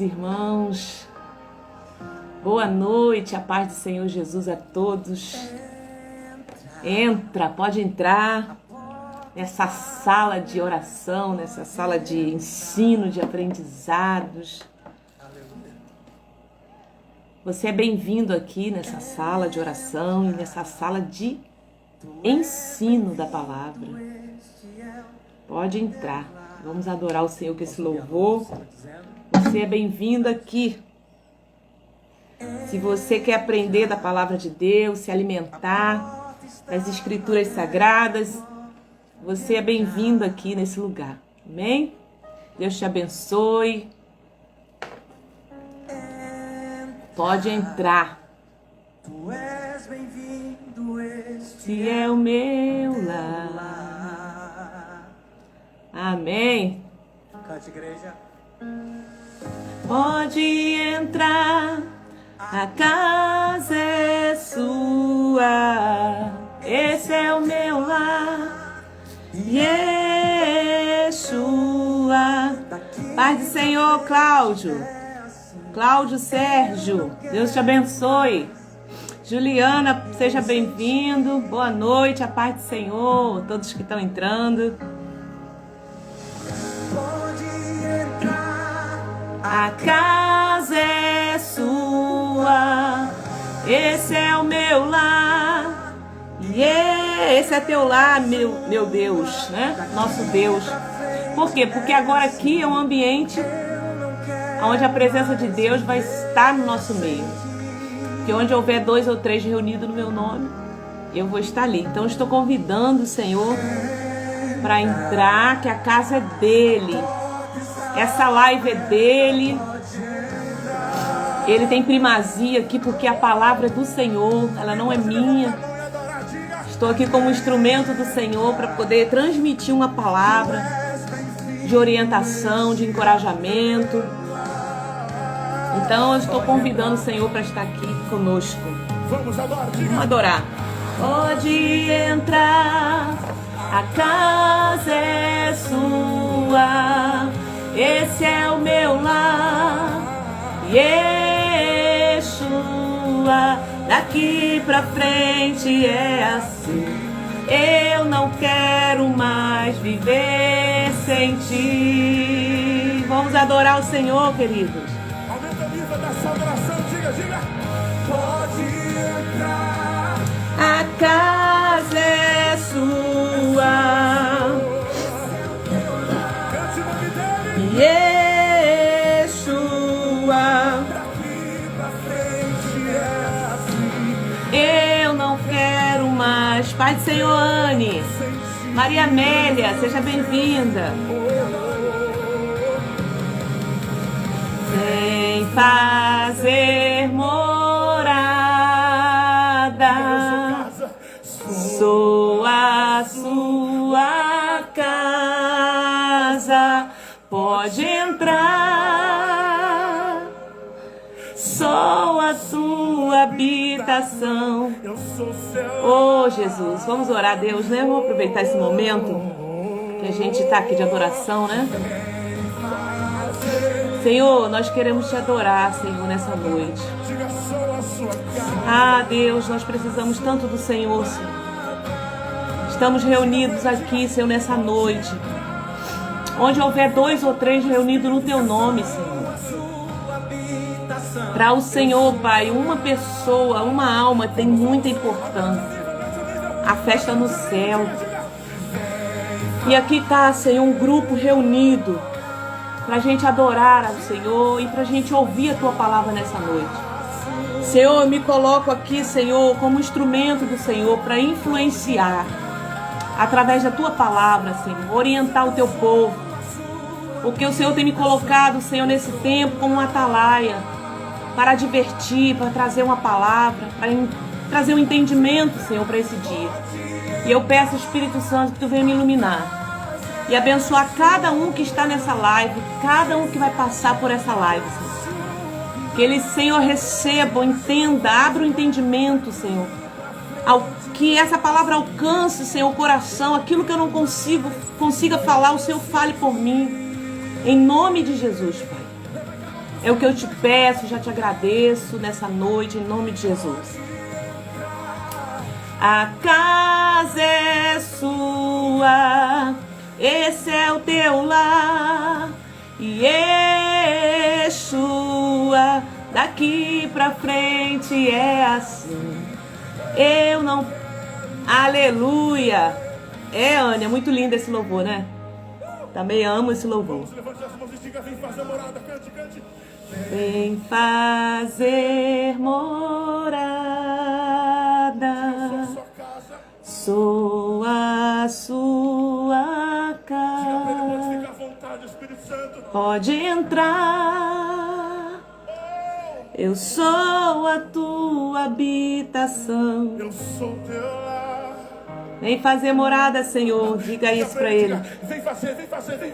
Irmãos, boa noite, a paz do Senhor Jesus a todos. Pode entrar nessa sala de oração, nessa sala de ensino, de aprendizados. Você é bem-vindo aqui nessa sala de oração e nessa sala de ensino da palavra. Pode entrar, vamos adorar o Senhor com esse louvor. Você é bem-vindo aqui. Se você quer aprender da palavra de Deus, se alimentar das escrituras sagradas, você é bem-vindo aqui nesse lugar. Amém? Deus te abençoe. Pode entrar. Tu és bem-vindo, Este é o meu lar. Amém. Cante, igreja. Pode entrar, a casa é sua. Esse é o meu lar. Yeshua. Paz do Senhor, Cláudio Sérgio, Deus te abençoe. Juliana, seja bem-vindo. Boa noite, a paz do Senhor, todos que estão entrando. A casa é sua, esse é o meu lar, e esse é teu lar, meu Deus, né? Nosso Deus. Por quê? Porque agora aqui é um ambiente onde a presença de Deus vai estar no nosso meio. Que onde houver 2 ou 3 reunidos no meu nome, eu vou estar ali. Então eu estou convidando o Senhor para entrar, que a casa é dele. Essa live é dele. Ele tem primazia aqui porque a palavra é do Senhor, ela não é minha. Estou aqui como instrumento do Senhor para poder transmitir uma palavra de orientação, de encorajamento. Então eu estou convidando o Senhor para estar aqui conosco. Vamos adorar. Pode entrar, a casa é sua. Esse é o meu lar, Yeshua. Daqui pra frente é assim. Eu não quero mais viver sem ti. Vamos adorar o Senhor, queridos. Aumenta a vida dessa adoração, diga. Pode entrar. A casa é sua. Yeshua. Eu não quero mais. Pai do Senhor, Anne. Maria Amélia, seja bem-vinda. Vem fazer morada. Sou a sua casa. Pode entrar, sou a tua habitação. Oh Jesus, vamos orar a Deus, né? Vamos aproveitar esse momento que a gente está aqui de adoração, né? Senhor, nós queremos te adorar, Senhor, nessa noite. Ah, Deus, nós precisamos tanto do Senhor, Senhor. Estamos reunidos aqui, Senhor, nessa noite. Onde houver 2 ou 3 reunidos no teu nome, Senhor. Para o Senhor, Pai, uma pessoa, uma alma tem muita importância. A festa no céu. E aqui está, Senhor, um grupo reunido para a gente adorar ao Senhor e para a gente ouvir a tua palavra nessa noite. Senhor, eu me coloco aqui, Senhor, como instrumento do Senhor para influenciar através da tua palavra, Senhor, orientar o teu povo. Porque o Senhor tem me colocado, Senhor, nesse tempo como uma atalaia para advertir, para trazer uma palavra, para trazer um entendimento, Senhor, para esse dia. E eu peço, Espírito Santo, que tu venha me iluminar e abençoar cada um que está nessa live, cada um que vai passar por essa live, Senhor. Que ele, Senhor, receba, entenda, abra o entendimento, Senhor. Que essa palavra alcance, Senhor, o coração, aquilo que eu não consiga falar, o Senhor fale por mim. Em nome de Jesus, Pai. É o que eu te peço, já te agradeço nessa noite, em nome de Jesus. A casa é sua, esse é o teu lar, e Yeshua, daqui pra frente é assim. Eu não... Aleluia! É, Ania, muito lindo esse louvor, né? Também amo esse louvor. Vem fazer morada, sou a sua casa. Pode entrar, eu sou a tua habitação. Eu sou teu lar. Vem fazer morada, Senhor, diga isso pra ele. Vem fazer, vem fazer, vem.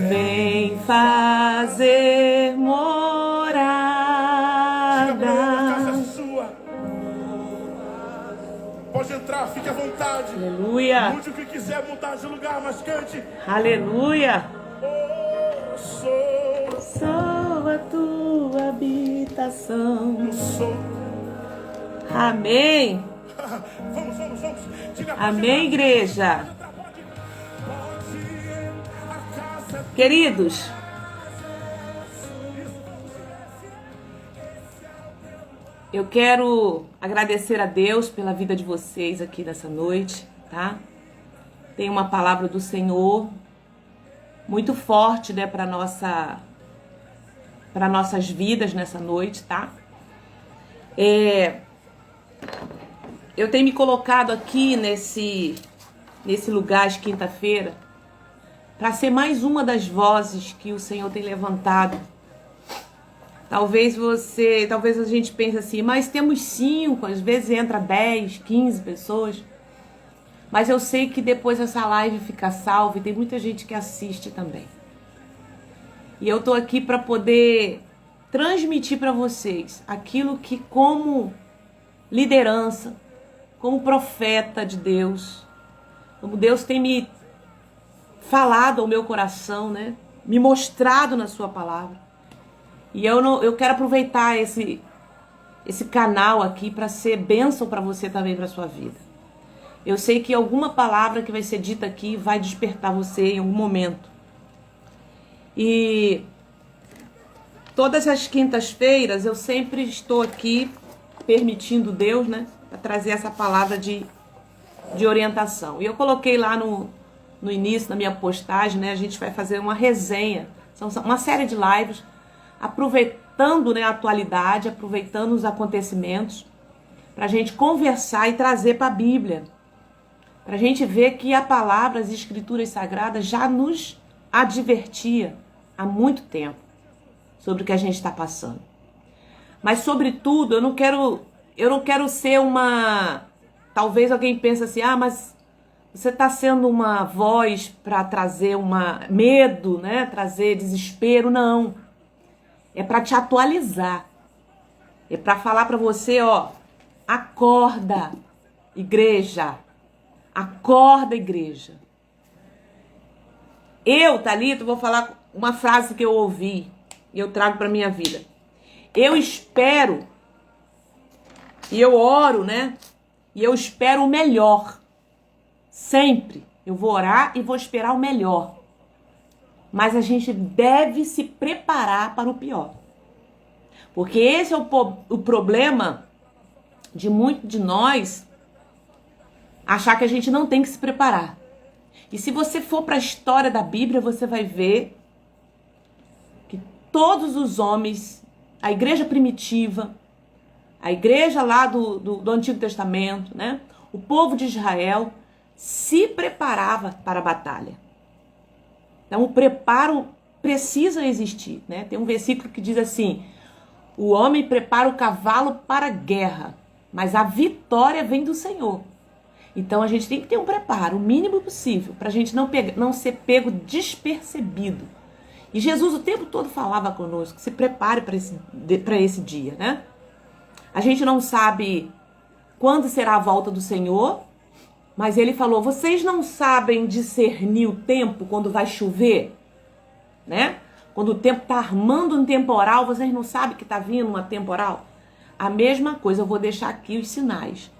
Vem fazer morada. A casa é sua. Pode entrar, fique à vontade. Aleluia. Mude o que quiser mudar de lugar, mas cante. Aleluia. Oh, Sou a tua habitação. eu sou. Amém. Vamos. Diga, Amém, igreja. Queridos, eu quero agradecer a Deus pela vida de vocês aqui nessa noite, tá? Tem uma palavra do Senhor muito forte, né, para nossas vidas nessa noite, tá? Eu tenho me colocado aqui nesse lugar de quinta-feira para ser mais uma das vozes que o Senhor tem levantado. Talvez a gente pense assim, mas temos 5, às vezes entra 10, 15 pessoas. Mas eu sei que depois essa live fica salva e tem muita gente que assiste também. E eu tô aqui para poder transmitir para vocês aquilo que, como liderança, como profeta de Deus, como Deus tem me falado ao meu coração, né? Me mostrado na sua palavra. E eu quero aproveitar esse canal aqui para ser bênção para você também, para sua vida. Eu sei que alguma palavra que vai ser dita aqui vai despertar você em algum momento. E todas as quintas-feiras eu sempre estou aqui permitindo Deus, né, para trazer essa palavra de orientação. E eu coloquei lá no início da minha postagem, né, a gente vai fazer uma resenha, são uma série de lives, aproveitando, né, a atualidade, aproveitando os acontecimentos, para a gente conversar e trazer para a Bíblia, para a gente ver que a palavra, as escrituras sagradas já nos advertia há muito tempo sobre o que a gente está passando. Mas, sobretudo, eu não quero ser uma... Talvez alguém pense assim, mas você está sendo uma voz para trazer medo, né? Trazer desespero. Não. É para te atualizar. É para falar para você, acorda, igreja. Acorda, igreja. Eu, Thalita, vou falar uma frase que eu ouvi e eu trago para minha vida. Eu espero e eu oro, né? E eu espero o melhor. Sempre. Eu vou orar e vou esperar o melhor. Mas a gente deve se preparar para o pior. Porque esse é o problema de muitos de nós, achar que a gente não tem que se preparar. E se você for para a história da Bíblia, você vai ver que todos os homens, a igreja primitiva, a igreja lá do Antigo Testamento, né? O povo de Israel se preparava para a batalha. Então, o preparo precisa existir, né? Tem um versículo que diz assim: o homem prepara o cavalo para a guerra, mas a vitória vem do Senhor. Então, a gente tem que ter um preparo, o mínimo possível, para a gente não ser pego despercebido. E Jesus o tempo todo falava conosco: se prepare para esse dia, né? A gente não sabe quando será a volta do Senhor, mas ele falou: vocês não sabem discernir o tempo quando vai chover, né? Quando o tempo está armando um temporal, vocês não sabem que está vindo uma temporal? A mesma coisa, eu vou deixar aqui os sinais.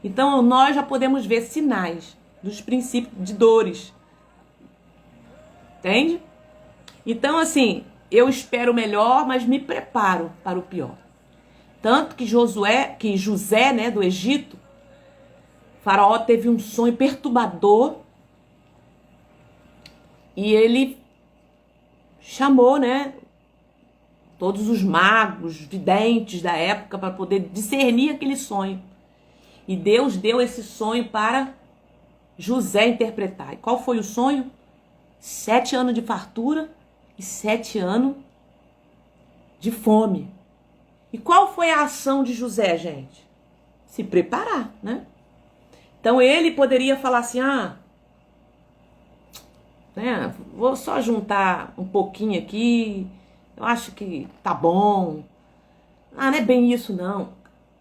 Então, nós já podemos ver sinais dos princípios de dores. Entende? Então, assim, eu espero o melhor, mas me preparo para o pior. Tanto que José, né, do Egito, Faraó teve um sonho perturbador e ele chamou, né, todos os magos, videntes da época para poder discernir aquele sonho. E Deus deu esse sonho para José interpretar. E qual foi o sonho? 7 anos de fartura e 7 anos de fome. E qual foi a ação de José, gente? Se preparar, né? Então ele poderia falar assim, né, vou só juntar um pouquinho aqui, eu acho que tá bom. Não é bem isso não.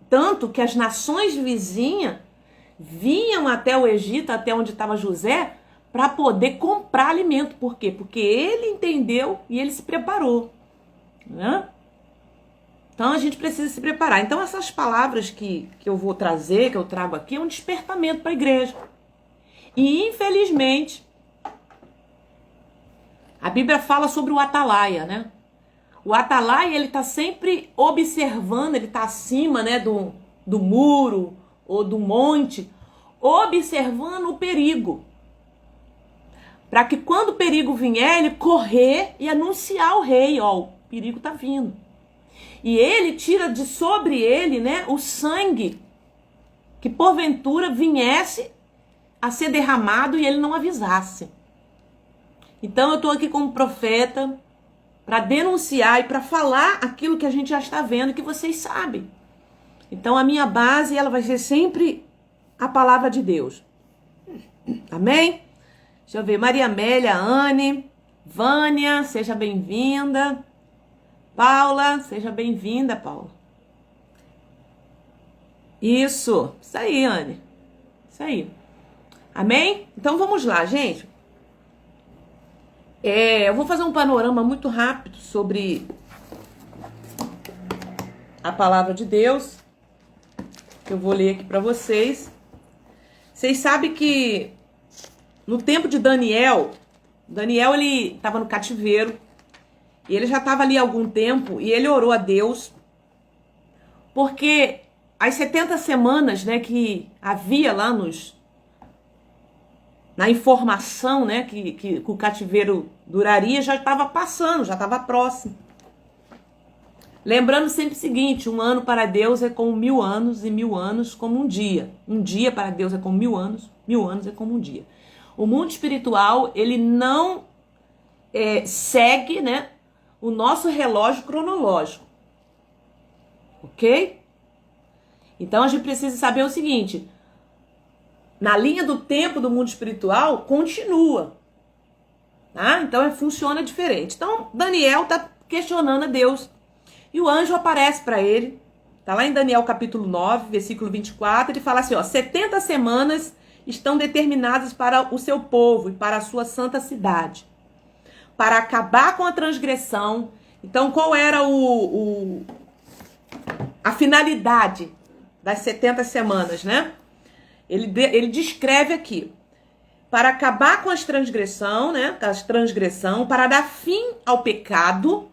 Tanto que as nações vizinhas vinham até o Egito, até onde estava José, para poder comprar alimento. Por quê? Porque ele entendeu e ele se preparou, né? Então a gente precisa se preparar. Então essas palavras que eu vou trazer, que eu trago aqui, é um despertamento para a igreja. E infelizmente, a Bíblia fala sobre o atalaia, né? O atalaia, ele está sempre observando, ele está acima, né, do muro ou do monte, observando o perigo. Para que quando o perigo vier, ele correr e anunciar ao rei, ó, o perigo está vindo. E ele tira de sobre ele, né, o sangue que porventura viesse a ser derramado e ele não avisasse. Então eu estou aqui como profeta para denunciar e para falar aquilo que a gente já está vendo, que vocês sabem. Então a minha base, ela vai ser sempre a palavra de Deus. Amém? Deixa eu ver, Maria Amélia, Anne, Vânia, seja bem-vinda. Paula, seja bem-vinda, Paula. Isso aí, Anne. Isso aí. Amém? Então vamos lá, gente. Eu vou fazer um panorama muito rápido sobre a palavra de Deus. Que eu vou ler aqui para vocês. Vocês sabem que no tempo de Daniel, ele estava no cativeiro. E ele já estava ali há algum tempo e ele orou a Deus. Porque as 70 semanas, né, que havia lá na informação, né, que o cativeiro duraria, já estava passando, já estava próximo. Lembrando sempre o seguinte, 1 ano para Deus é como 1000 anos e 1000 anos como um dia. Um dia para Deus é como 1000 anos é como um dia. O mundo espiritual, ele não segue, né, o nosso relógio cronológico. Ok? Então a gente precisa saber o seguinte, na linha do tempo do mundo espiritual, continua. Tá? Então funciona diferente. Então Daniel está questionando a Deus. E o anjo aparece para ele. Está lá em Daniel capítulo 9, versículo 24. Ele fala assim, 70 semanas estão determinadas para o seu povo e para a sua santa cidade. Para acabar com a transgressão. Então qual era a finalidade das 70 semanas, né? Ele descreve aqui, para acabar com as transgressão, né? Para dar fim ao pecado,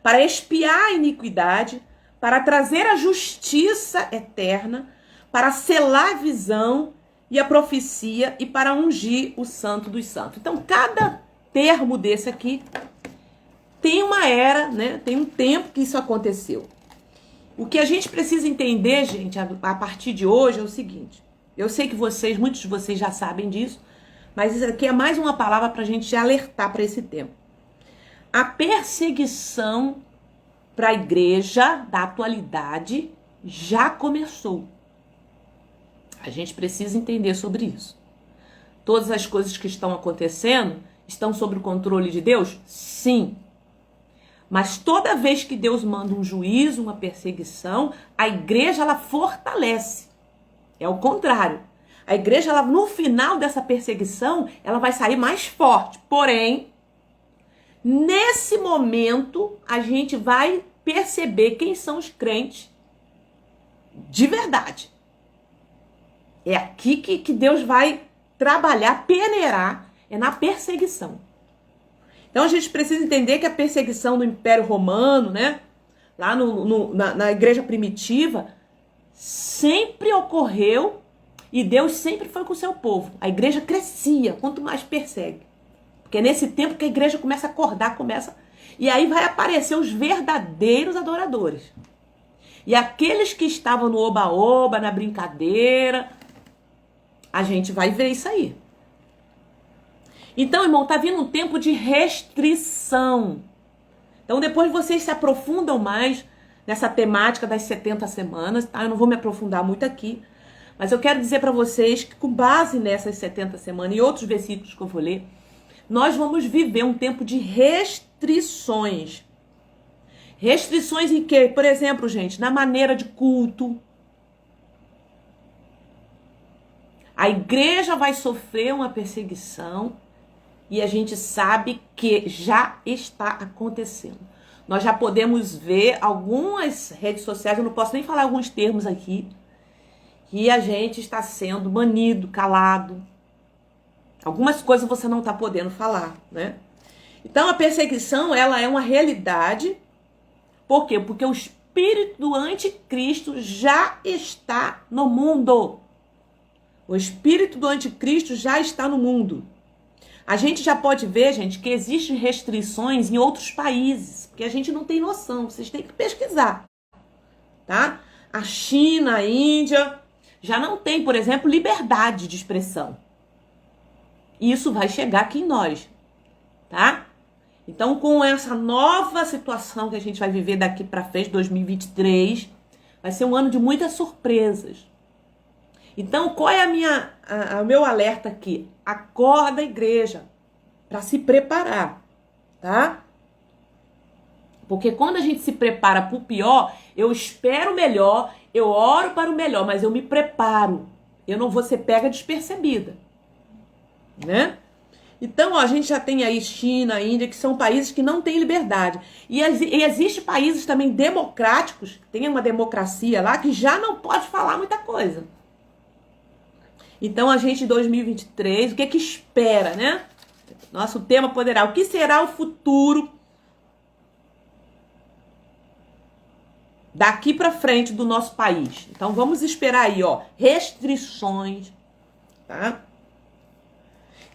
para expiar a iniquidade, para trazer a justiça eterna, para selar a visão e a profecia e para ungir o santo dos santos. Então, cada termo desse aqui tem uma era, né? Tem um tempo que isso aconteceu. O que a gente precisa entender, gente, a partir de hoje é o seguinte. Eu sei que muitos de vocês já sabem disso, mas isso aqui é mais uma palavra para a gente alertar para esse tempo. A perseguição para a igreja da atualidade já começou. A gente precisa entender sobre isso. Todas as coisas que estão acontecendo estão sob o controle de Deus? Sim. Mas toda vez que Deus manda um juízo, uma perseguição, a igreja ela fortalece. É o contrário. A igreja, ela, no final dessa perseguição, ela vai sair mais forte. Porém, Nesse momento, a gente vai perceber quem são os crentes de verdade. É aqui que Deus vai trabalhar, peneirar, é na perseguição. Então a gente precisa entender que a perseguição do Império Romano, né, lá na igreja primitiva, sempre ocorreu e Deus sempre foi com o seu povo. A igreja crescia quanto mais persegue. Porque é nesse tempo que a igreja começa a acordar, e aí vai aparecer os verdadeiros adoradores. E aqueles que estavam no oba-oba, na brincadeira, a gente vai ver isso aí. Então, irmão, tá vindo um tempo de restrição. Então, depois vocês se aprofundam mais nessa temática das 70 semanas, tá? Eu não vou me aprofundar muito aqui, mas eu quero dizer para vocês que, com base nessas 70 semanas e outros versículos que eu vou ler, nós vamos viver um tempo de restrições. Restrições em quê? Por exemplo, gente, na maneira de culto. A igreja vai sofrer uma perseguição e a gente sabe que já está acontecendo. Nós já podemos ver algumas redes sociais, eu não posso nem falar alguns termos aqui, que a gente está sendo banido, calado. Algumas coisas você não está podendo falar, né? Então a perseguição, ela é uma realidade. Por quê? Porque o espírito do anticristo já está no mundo. O espírito do anticristo já está no mundo. A gente já pode ver, gente, que existem restrições em outros países, porque a gente não tem noção, vocês têm que pesquisar, tá? A China, a Índia, já não tem, por exemplo, liberdade de expressão. Isso vai chegar aqui em nós, tá? Então, com essa nova situação que a gente vai viver daqui para frente, 2023, vai ser um ano de muitas surpresas. Então, qual é o meu alerta aqui? Acorda, igreja, para se preparar, tá? Porque quando a gente se prepara para o pior, eu espero o melhor, eu oro para o melhor, mas eu me preparo. Eu não vou ser pega despercebida, né? Então, ó, a gente já tem aí China, Índia, que são países que não têm liberdade. E existem países também democráticos, que tem uma democracia lá, que já não pode falar muita coisa. Então, a gente em 2023, o que é que espera, né? Nosso tema poderá. O que será o futuro daqui para frente do nosso país? Então, vamos esperar aí, ó, restrições, tá?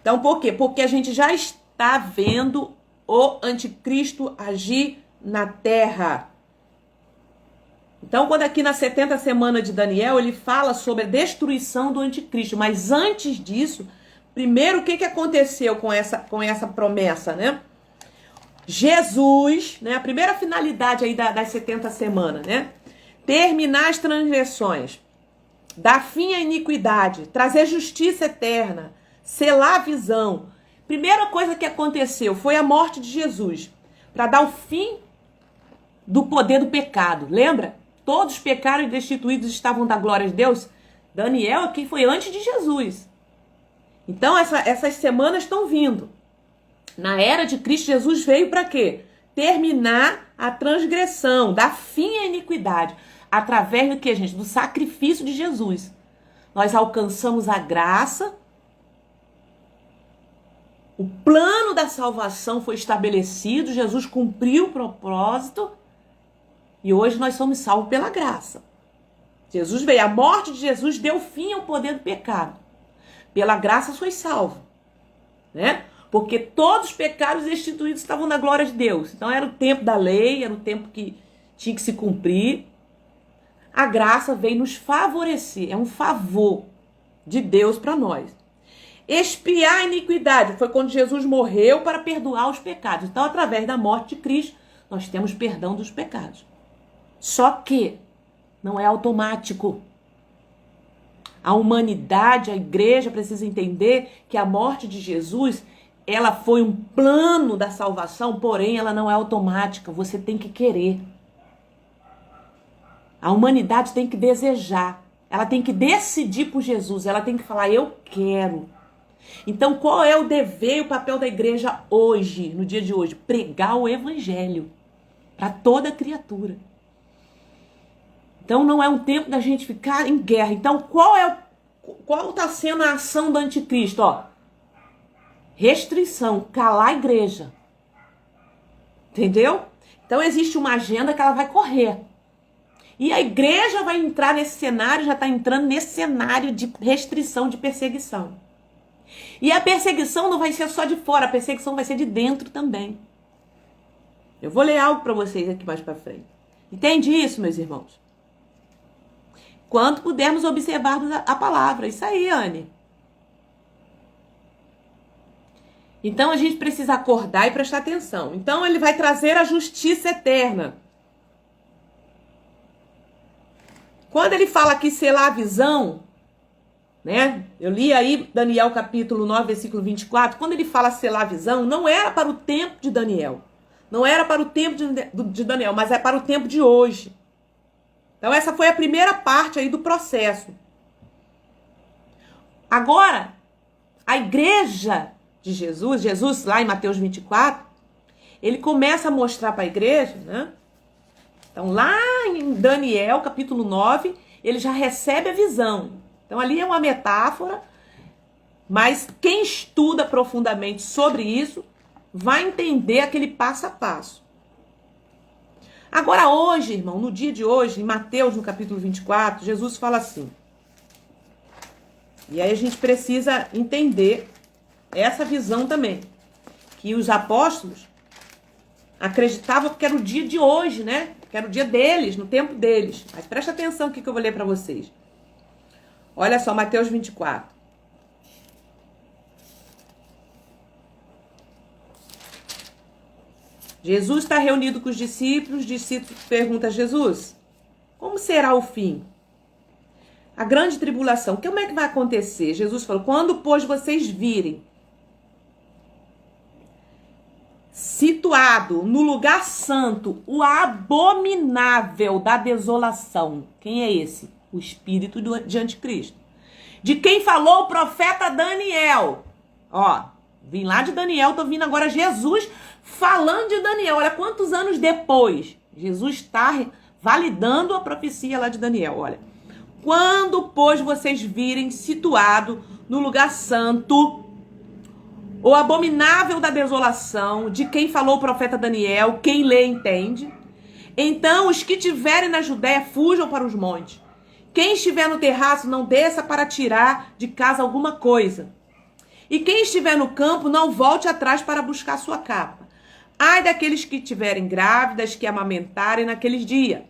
Então, por quê? Porque a gente já está vendo o anticristo agir na terra. Então, quando aqui na 70 semana de Daniel, ele fala sobre a destruição do anticristo. Mas antes disso, primeiro, o que aconteceu com essa promessa, né? Jesus, né? A primeira finalidade aí das 70 semanas, né? Terminar as transgressões, dar fim à iniquidade, trazer justiça eterna, selar a visão. Primeira coisa que aconteceu foi a morte de Jesus, para dar o fim do poder do pecado. Lembra? Todos pecaram e destituídos estavam da glória de Deus. Daniel aqui foi antes de Jesus. Então essas semanas estão vindo. Na era de Cristo, Jesus veio para quê? Terminar a transgressão, dar fim à iniquidade. Através do que, gente? Do sacrifício de Jesus. Nós alcançamos a graça. O plano da salvação foi estabelecido. Jesus cumpriu o propósito. E hoje nós somos salvos pela graça. Jesus veio. A morte de Jesus deu fim ao poder do pecado. Pela graça sois salvo, né? Porque todos os pecados destituídos estavam na glória de Deus. Então era o tempo da lei, era o tempo que tinha que se cumprir. A graça veio nos favorecer. É um favor de Deus para nós. Expiar a iniquidade. Foi quando Jesus morreu para perdoar os pecados. Então, através da morte de Cristo, nós temos perdão dos pecados. Só que não é automático. A humanidade, a igreja precisa entender que a morte de Jesus, ela foi um plano da salvação, porém ela não é automática. Você tem que querer. A humanidade tem que desejar. Ela tem que decidir por Jesus. Ela tem que falar, eu quero. Então, qual é o dever e o papel da igreja hoje, no dia de hoje? Pregar o evangelho para toda criatura. Então, não é um tempo da gente ficar em guerra. Então, qual está sendo a ação do anticristo? Ó, restrição, calar a igreja. Entendeu? Então, existe uma agenda que ela vai correr. E a igreja vai entrar nesse cenário, já está entrando nesse cenário de restrição, de perseguição. E a perseguição não vai ser só de fora, a perseguição vai ser de dentro também. Eu vou ler algo para vocês aqui mais para frente. Entende isso, meus irmãos? Quanto pudermos observarmos a palavra. Isso aí, Anne. Então a gente precisa acordar e prestar atenção. Então ele vai trazer a justiça eterna. Quando ele fala aqui selar a visão, né? Eu li aí Daniel capítulo 9, versículo 24. Quando ele fala selar a visão, não era para o tempo de Daniel. Não era para o tempo de Daniel, mas é para o tempo de hoje. Então essa foi a primeira parte aí do processo. Agora, a igreja de Jesus lá em Mateus 24, ele começa a mostrar para a igreja, né? Então lá em Daniel capítulo 9, ele já recebe a visão. Então ali é uma metáfora, mas quem estuda profundamente sobre isso vai entender aquele passo a passo. Agora hoje, irmão, no dia de hoje, em Mateus no capítulo 24, Jesus fala assim. E aí a gente precisa entender essa visão também. Que os apóstolos acreditavam que era o dia de hoje, né? Que era o dia deles, no tempo deles. Mas presta atenção aqui que eu vou ler para vocês. Olha só, Mateus 24. Jesus está reunido com os discípulos perguntam a Jesus, como será o fim? A grande tribulação, como é que vai acontecer? Jesus falou, quando, pois, vocês virem situado no lugar santo o abominável da desolação. Quem é esse? O espírito de anticristo. De quem falou o profeta Daniel. Ó, vim lá de Daniel, tô vindo agora Jesus falando de Daniel. Olha quantos anos depois. Jesus está validando a profecia lá de Daniel. Olha. Quando, pois, vocês virem situado no lugar santo o abominável da desolação, de quem falou o profeta Daniel, quem lê entende. Então os que estiverem na Judéia fujam para os montes. Quem estiver no terraço não desça para tirar de casa alguma coisa. E quem estiver no campo não volte atrás para buscar sua capa. Ai daqueles que estiverem grávidas, que amamentarem naqueles dias.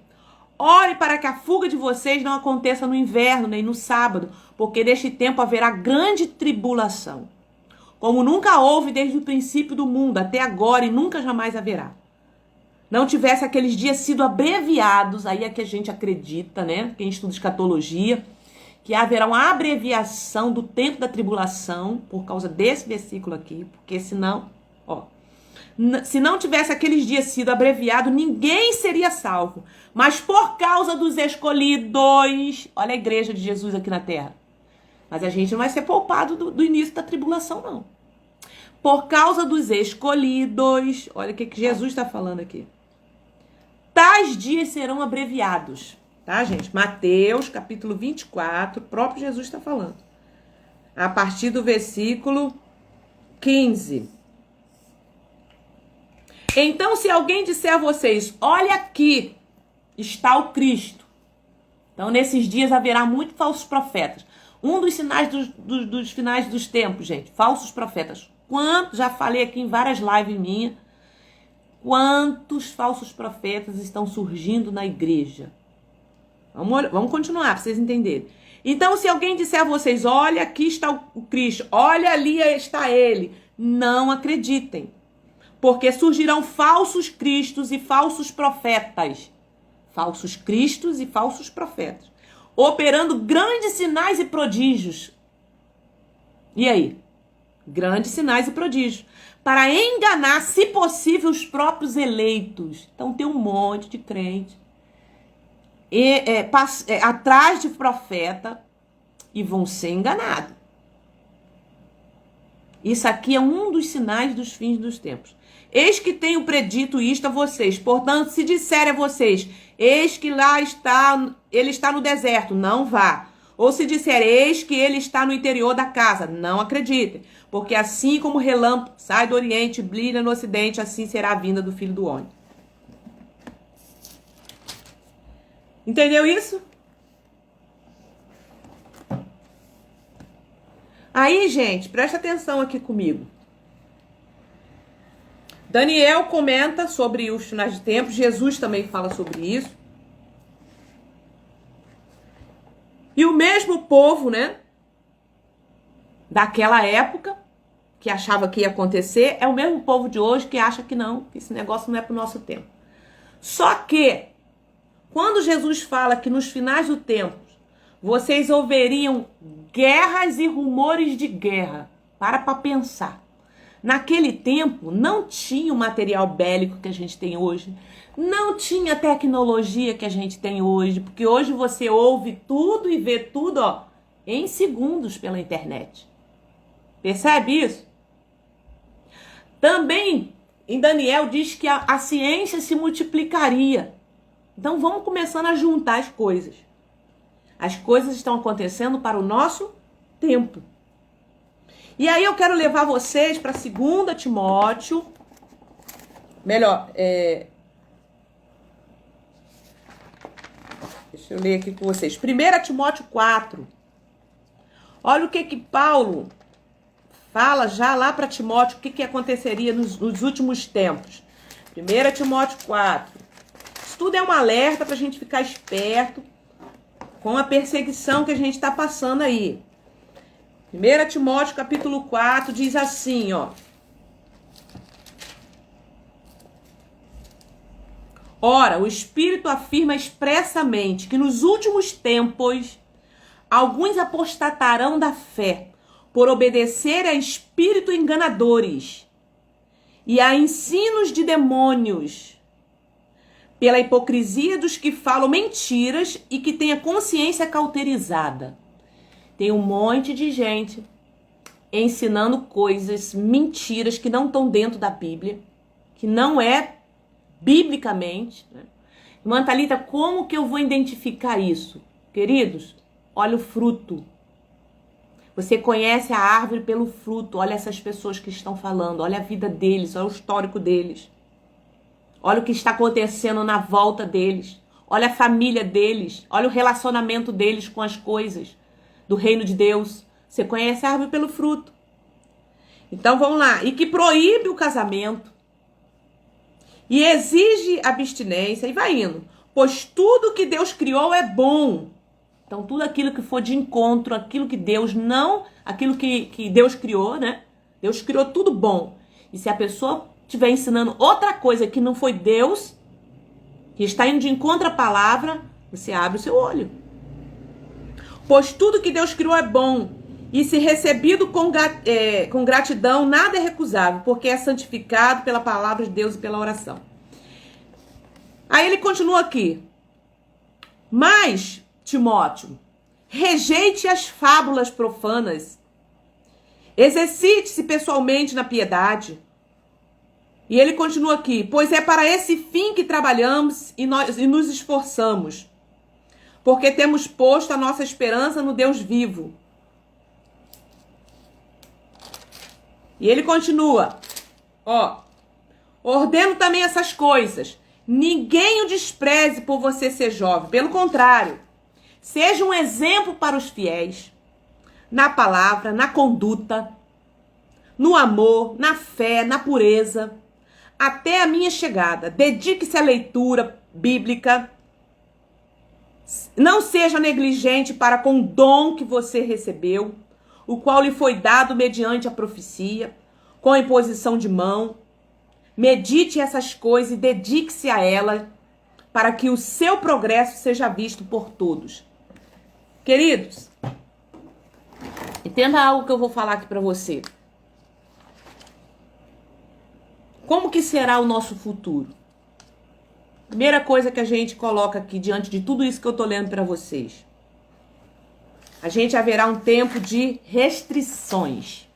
Ore para que a fuga de vocês não aconteça no inverno, nem no sábado, porque neste tempo haverá grande tribulação. Como nunca houve desde o princípio do mundo, até agora e nunca jamais haverá. Não tivesse aqueles dias sido abreviados, aí é que a gente acredita, né? Quem estuda escatologia, que haverá uma abreviação do tempo da tribulação, por causa desse versículo aqui, porque senão, ó, se não tivesse aqueles dias sido abreviado, ninguém seria salvo. Mas por causa dos escolhidos, olha a igreja de Jesus aqui na terra. Mas a gente não vai ser poupado do início da tribulação, não. Por causa dos escolhidos, olha o que Jesus está falando aqui. Tais dias serão abreviados. Tá, gente? Mateus, capítulo 24, o próprio Jesus está falando. A partir do versículo 15. Então, se alguém disser a vocês, olha aqui está o Cristo. Então, nesses dias haverá muitos falsos profetas. Um dos sinais dos finais dos tempos, gente, falsos profetas. Quantos, já falei aqui em várias lives minhas, quantos falsos profetas estão surgindo na igreja? Vamos continuar, para vocês entenderem. Então, se alguém disser a vocês, olha, aqui está o Cristo, olha, ali está ele, não acreditem. Porque surgirão falsos cristos e falsos profetas. Falsos cristos e falsos profetas. Operando grandes sinais e prodígios. E aí? Grandes sinais e prodígios. Para enganar, se possível, os próprios eleitos. Então tem um monte de crente atrás de profeta e vão ser enganados. Isso aqui é um dos sinais dos fins dos tempos. Eis que tenho predito isto a vocês. Portanto, se disser a vocês, eis que lá está, ele está no deserto, não vá. Ou se disser, eis que ele está no interior da casa, não acreditem. Porque assim como o relâmpago sai do oriente e brilha no ocidente, assim será a vinda do Filho do Homem. Entendeu isso? Aí, gente, presta atenção aqui comigo. Daniel comenta sobre os finais de tempo. Jesus também fala sobre isso. E o mesmo povo, né, daquela época, que achava que ia acontecer, é o mesmo povo de hoje que acha que não, que esse negócio não é para o nosso tempo. Só que, quando Jesus fala que nos finais do tempo, vocês ouviriam guerras e rumores de guerra. Para pensar. Naquele tempo, não tinha o material bélico que a gente tem hoje. Não tinha a tecnologia que a gente tem hoje. Porque hoje você ouve tudo e vê tudo, ó, em segundos pela internet. Percebe isso? Também, em Daniel, diz que a ciência se multiplicaria. Então, vamos começando a juntar as coisas. As coisas estão acontecendo para o nosso tempo. E aí eu quero levar vocês para 2 Timóteo. Melhor, deixa eu ler aqui com vocês. 1 Timóteo 4. Olha o que Paulo fala já lá para Timóteo, o que aconteceria nos últimos tempos. 1 Timóteo 4. Isso tudo é um alerta para a gente ficar esperto com a perseguição que a gente está passando aí. 1 Timóteo capítulo 4 diz assim, ó. Ora, o Espírito afirma expressamente que nos últimos tempos alguns apostatarão da fé por obedecer a espíritos enganadores e a ensinos de demônios, pela hipocrisia dos que falam mentiras e que têm a consciência cauterizada. Tem um monte de gente ensinando coisas, mentiras que não estão dentro da Bíblia, que não é biblicamente. Né? Irmã Thalita, como que eu vou identificar isso? Queridos, olha o fruto. Você conhece a árvore pelo fruto. Olha essas pessoas que estão falando, olha a vida deles, olha o histórico deles. Olha o que está acontecendo na volta deles. Olha a família deles, olha o relacionamento deles com as coisas do reino de Deus. Você conhece a árvore pelo fruto. Então vamos lá. E que proíbe o casamento. E exige abstinência. E vai indo. Pois tudo que Deus criou é bom. Então tudo aquilo que for de encontro, aquilo que Deus não... Aquilo que Deus criou, né? Deus criou tudo bom. E se a pessoa estiver ensinando outra coisa que não foi Deus, que está indo de encontro à palavra, você abre o seu olho. Pois tudo que Deus criou é bom, e se recebido com gratidão, nada é recusável, porque é santificado pela palavra de Deus e pela oração. Aí ele continua aqui. Mas, Timóteo, rejeite as fábulas profanas, exercite-se pessoalmente na piedade. E ele continua aqui, pois é para esse fim que trabalhamos e nos esforçamos, porque temos posto a nossa esperança no Deus vivo. E ele continua, ó, ordeno também essas coisas, ninguém o despreze por você ser jovem, pelo contrário, seja um exemplo para os fiéis, na palavra, na conduta, no amor, na fé, na pureza, até a minha chegada. Dedique-se à leitura bíblica. Não seja negligente para com o dom que você recebeu, o qual lhe foi dado mediante a profecia, com a imposição de mão. Medite essas coisas e dedique-se a elas, para que o seu progresso seja visto por todos. Queridos, entenda algo que eu vou falar aqui para você. Como que será o nosso futuro? Primeira coisa que a gente coloca aqui diante de tudo isso que eu tô lendo para vocês. A gente haverá um tempo de restrições.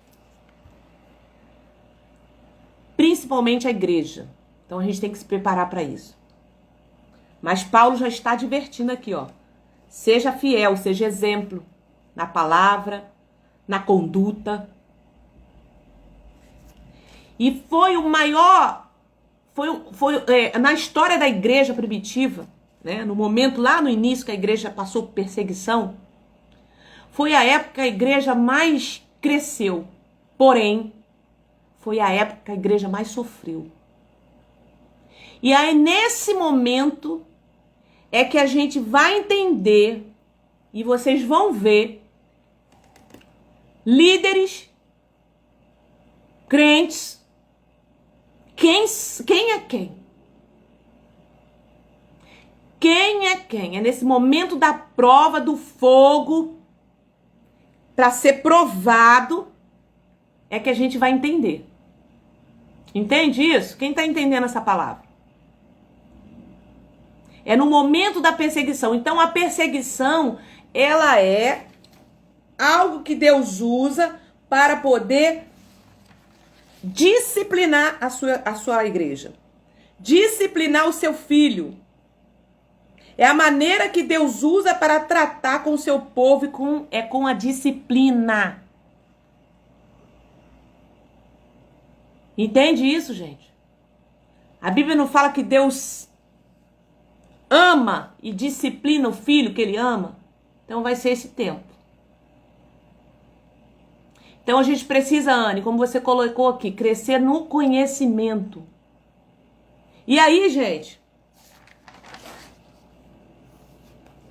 principalmente a igreja. Então a gente tem que se preparar para isso. Mas Paulo já está advertindo aqui, ó. Seja fiel, seja exemplo na palavra, na conduta. E foi o maior, na história da igreja primitiva, né, no momento lá no início que a igreja passou por perseguição, foi a época que a igreja mais cresceu. Porém, foi a época que a igreja mais sofreu. E aí, nesse momento, é que a gente vai entender, e vocês vão ver, líderes, crentes, quem é quem? Quem é quem? É nesse momento da prova, do fogo, para ser provado, é que a gente vai entender. Entende isso? Quem está entendendo essa palavra? É no momento da perseguição. Então, a perseguição, ela é algo que Deus usa para poder disciplinar a sua igreja. Disciplinar o seu filho. É a maneira que Deus usa para tratar com o seu povo e com a disciplina. Entende isso, gente? A Bíblia não fala que Deus ama e disciplina o filho que ele ama? Então vai ser esse tempo. Então a gente precisa, Anne, como você colocou aqui, crescer no conhecimento. E aí, gente,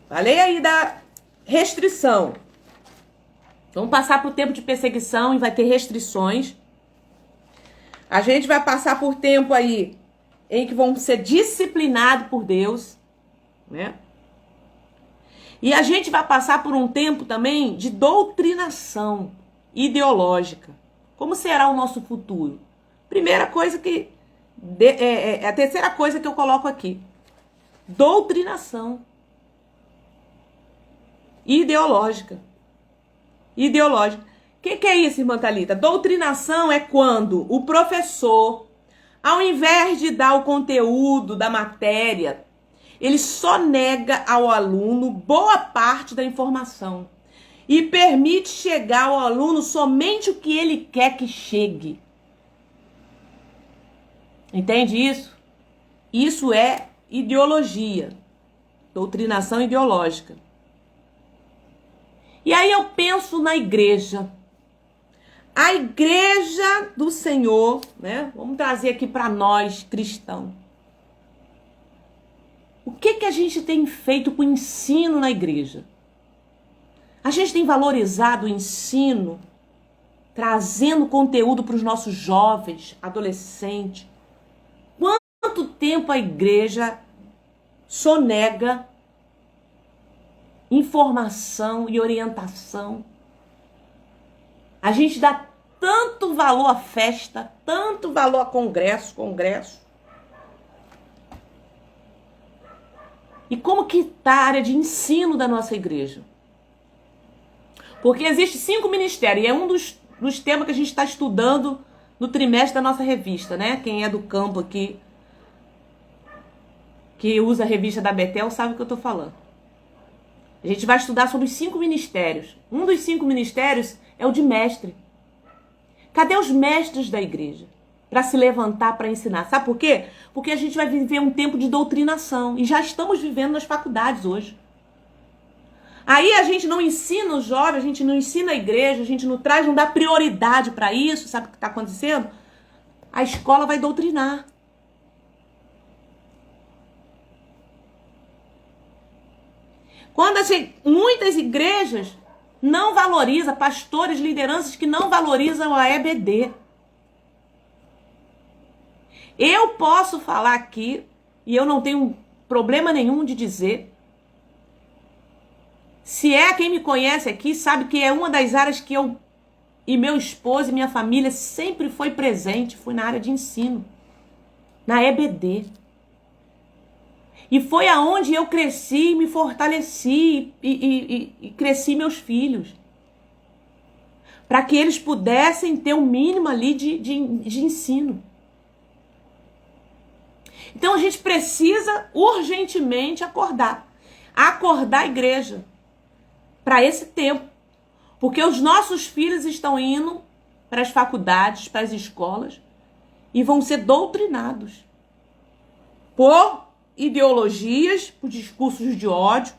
falei aí da restrição. Vamos passar por tempo de perseguição e vai ter restrições. A gente vai passar por tempo aí em que vão ser disciplinados por Deus, né? E a gente vai passar por um tempo também de doutrinação ideológica. Como será o nosso futuro? Primeira coisa que... a terceira coisa que eu coloco aqui. Doutrinação. Ideológica. Ideológica. O que é isso, irmã Thalita? Doutrinação é quando o professor, ao invés de dar o conteúdo da matéria, ele só nega ao aluno boa parte da informação e permite chegar ao aluno somente o que ele quer que chegue. Entende isso? Isso é ideologia. Doutrinação ideológica. E aí eu penso na igreja. A igreja do Senhor, né? Vamos trazer aqui para nós, cristãos. O que a gente tem feito com o ensino na igreja? A gente tem valorizado o ensino, trazendo conteúdo para os nossos jovens, adolescentes. Quanto tempo a igreja sonega informação e orientação? A gente dá tanto valor à festa, tanto valor a congresso. E como que está a área de ensino da nossa igreja? Porque existe 5 ministérios, e é um dos temas que a gente está estudando no trimestre da nossa revista, né? Quem é do campo aqui, que usa a revista da Betel, sabe o que eu estou falando. A gente vai estudar sobre os 5 ministérios. Um dos 5 ministérios é o de mestre. Cadê os mestres da igreja? Para se levantar, para ensinar. Sabe por quê? Porque a gente vai viver um tempo de doutrinação. E já estamos vivendo nas faculdades hoje. Aí a gente não ensina os jovens, a gente não ensina a igreja, a gente não traz, não dá prioridade para isso. Sabe o que está acontecendo? A escola vai doutrinar. Quando muitas igrejas não valorizam, pastores, lideranças que não valorizam a EBD. Eu posso falar aqui, e eu não tenho problema nenhum de dizer, se é quem me conhece aqui, sabe que é uma das áreas que eu e meu esposo e minha família sempre foi presente, foi na área de ensino, na EBD. E foi aonde eu cresci, me fortaleci e cresci meus filhos. Para que eles pudessem ter um mínimo ali de ensino. Então a gente precisa urgentemente acordar a igreja para esse tempo, porque os nossos filhos estão indo para as faculdades, para as escolas e vão ser doutrinados por ideologias, por discursos de ódio.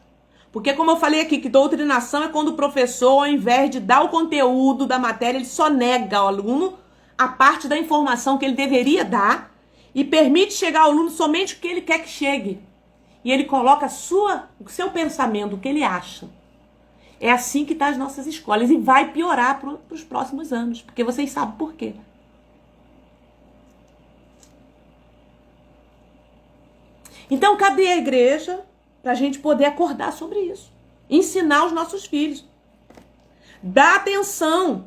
Porque, como eu falei aqui, que doutrinação é quando o professor, ao invés de dar o conteúdo da matéria, ele só nega ao aluno a parte da informação que ele deveria dar e permite chegar ao aluno somente o que ele quer que chegue. E ele coloca o seu pensamento, o que ele acha. É assim que está as nossas escolas e vai piorar para os próximos anos, porque vocês sabem por quê. Então, cadê a igreja para a gente poder acordar sobre isso? Ensinar os nossos filhos. Dar atenção.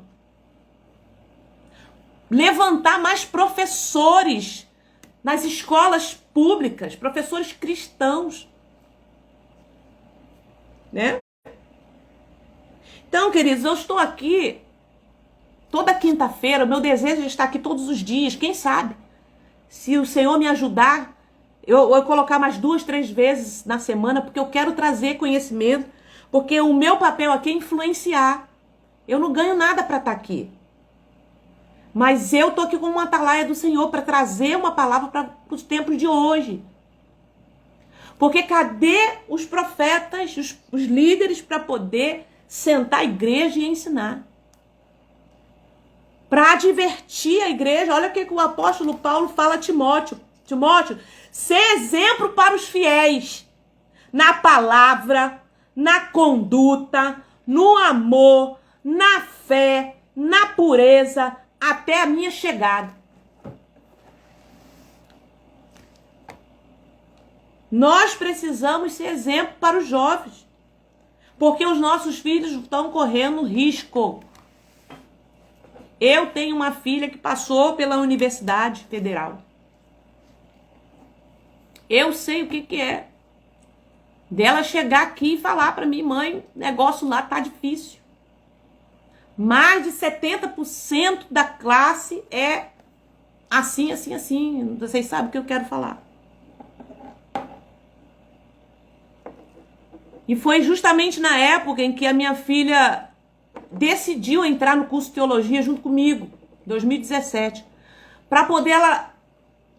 Levantar mais professores nas escolas públicas, professores cristãos. Né? Então, queridos, eu estou aqui toda quinta-feira. O meu desejo é estar aqui todos os dias. Quem sabe? Se o Senhor me ajudar, eu colocar mais 2, 3 vezes na semana, porque eu quero trazer conhecimento, porque o meu papel aqui é influenciar. Eu não ganho nada para estar aqui. Mas eu estou aqui como uma atalaia do Senhor para trazer uma palavra para os tempos de hoje. Porque cadê os profetas, os líderes para poder sentar a igreja e ensinar? Para advertir a igreja. Olha o que o apóstolo Paulo fala a Timóteo. Timóteo, ser exemplo para os fiéis, na palavra, na conduta, no amor, na fé, na pureza, até a minha chegada. Nós precisamos ser exemplo para os jovens, porque os nossos filhos estão correndo risco. Eu tenho uma filha que passou pela Universidade Federal. Eu sei o que é. Dela chegar aqui e falar para mim, mãe, o negócio lá tá difícil. Mais de 70% da classe é assim, assim, assim. Vocês sabem o que eu quero falar. E foi justamente na época em que a minha filha decidiu entrar no curso de teologia junto comigo, 2017, para poder ela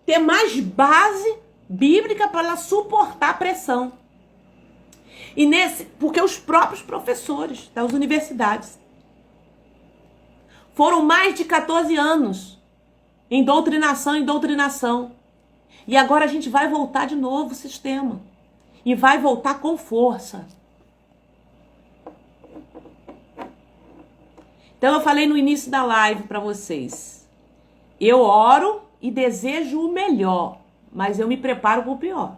ter mais base bíblica para ela suportar a pressão. E porque os próprios professores das universidades foram mais de 14 anos em doutrinação. E agora a gente vai voltar de novo o sistema. E vai voltar com força. Então eu falei no início da live para vocês. Eu oro e desejo o melhor, mas eu me preparo para o pior.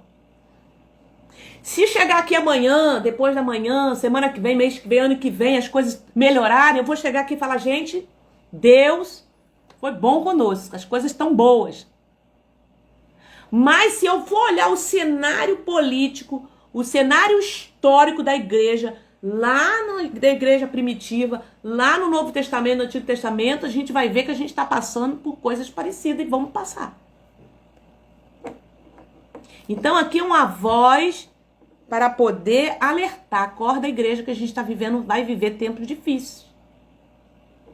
Se chegar aqui amanhã, depois da manhã, semana que vem, mês que vem, ano que vem, as coisas melhorarem, eu vou chegar aqui e falar, gente, Deus foi bom conosco, as coisas estão boas. Mas se eu for olhar o cenário político, o cenário histórico da igreja, lá da igreja primitiva, lá no Novo Testamento, no Antigo Testamento, a gente vai ver que a gente está passando por coisas parecidas e vamos passar. Então aqui é uma voz para poder alertar, acorda a igreja que a gente está vivendo, vai viver tempos difíceis.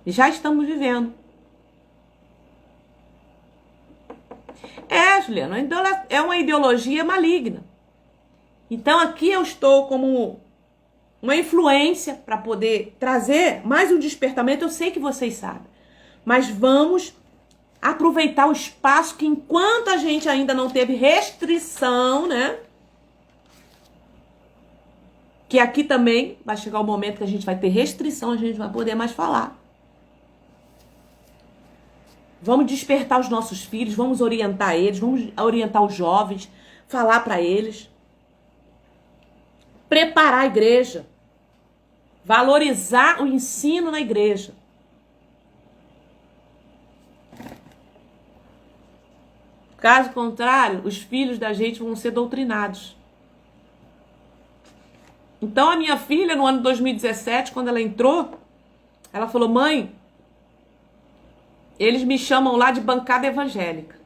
Já estamos vivendo. Juliana, é uma ideologia maligna. Então aqui eu estou como uma influência para poder trazer mais um despertamento. Eu sei que vocês sabem, mas vamos aproveitar o espaço que enquanto a gente ainda não teve restrição, né? Que aqui também vai chegar o momento que a gente vai ter restrição, a gente vai poder mais falar. Vamos despertar os nossos filhos, vamos orientar eles, vamos orientar os jovens, falar para eles. Preparar a igreja. Valorizar o ensino na igreja. Caso contrário, os filhos da gente vão ser doutrinados. Então a minha filha, no ano de 2017, quando ela entrou, ela falou, mãe, eles me chamam lá de bancada evangélica.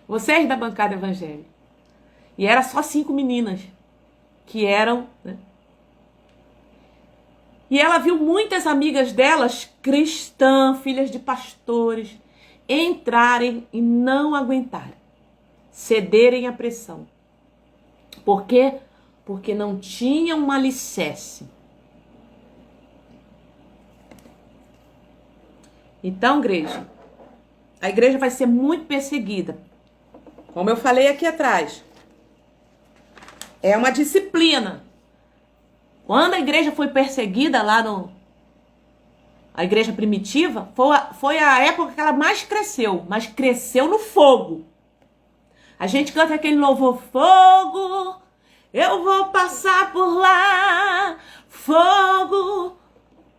Vocês da bancada evangélica. E era só 5 meninas que eram, né? E ela viu muitas amigas delas, cristãs, filhas de pastores, entrarem e não aguentarem, cederem à pressão. Por quê? Porque não tinham um alicerce. Então, igreja, a igreja vai ser muito perseguida. Como eu falei aqui atrás, é uma disciplina. Quando a igreja foi perseguida lá a igreja primitiva, foi a época que ela mais cresceu, mas cresceu no fogo. A gente canta aquele louvor, fogo, eu vou passar por lá, fogo,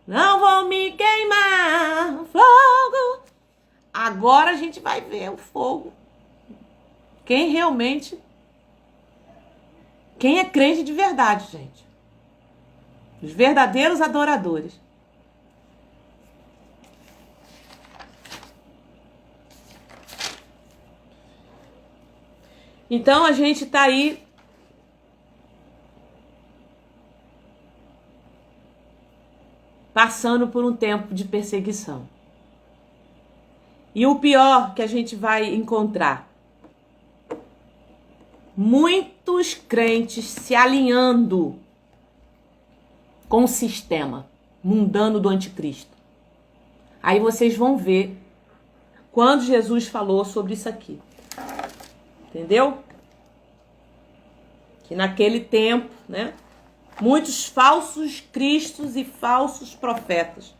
não vou me queimar, fogo. Agora a gente vai ver o fogo. Quem é crente de verdade, gente. Os verdadeiros adoradores. Então a gente tá aí passando por um tempo de perseguição. E o pior que a gente vai encontrar, muitos crentes se alinhando com o sistema mundano do anticristo. Aí vocês vão ver quando Jesus falou sobre isso aqui. Entendeu? Que naquele tempo, né, muitos falsos cristos e falsos profetas.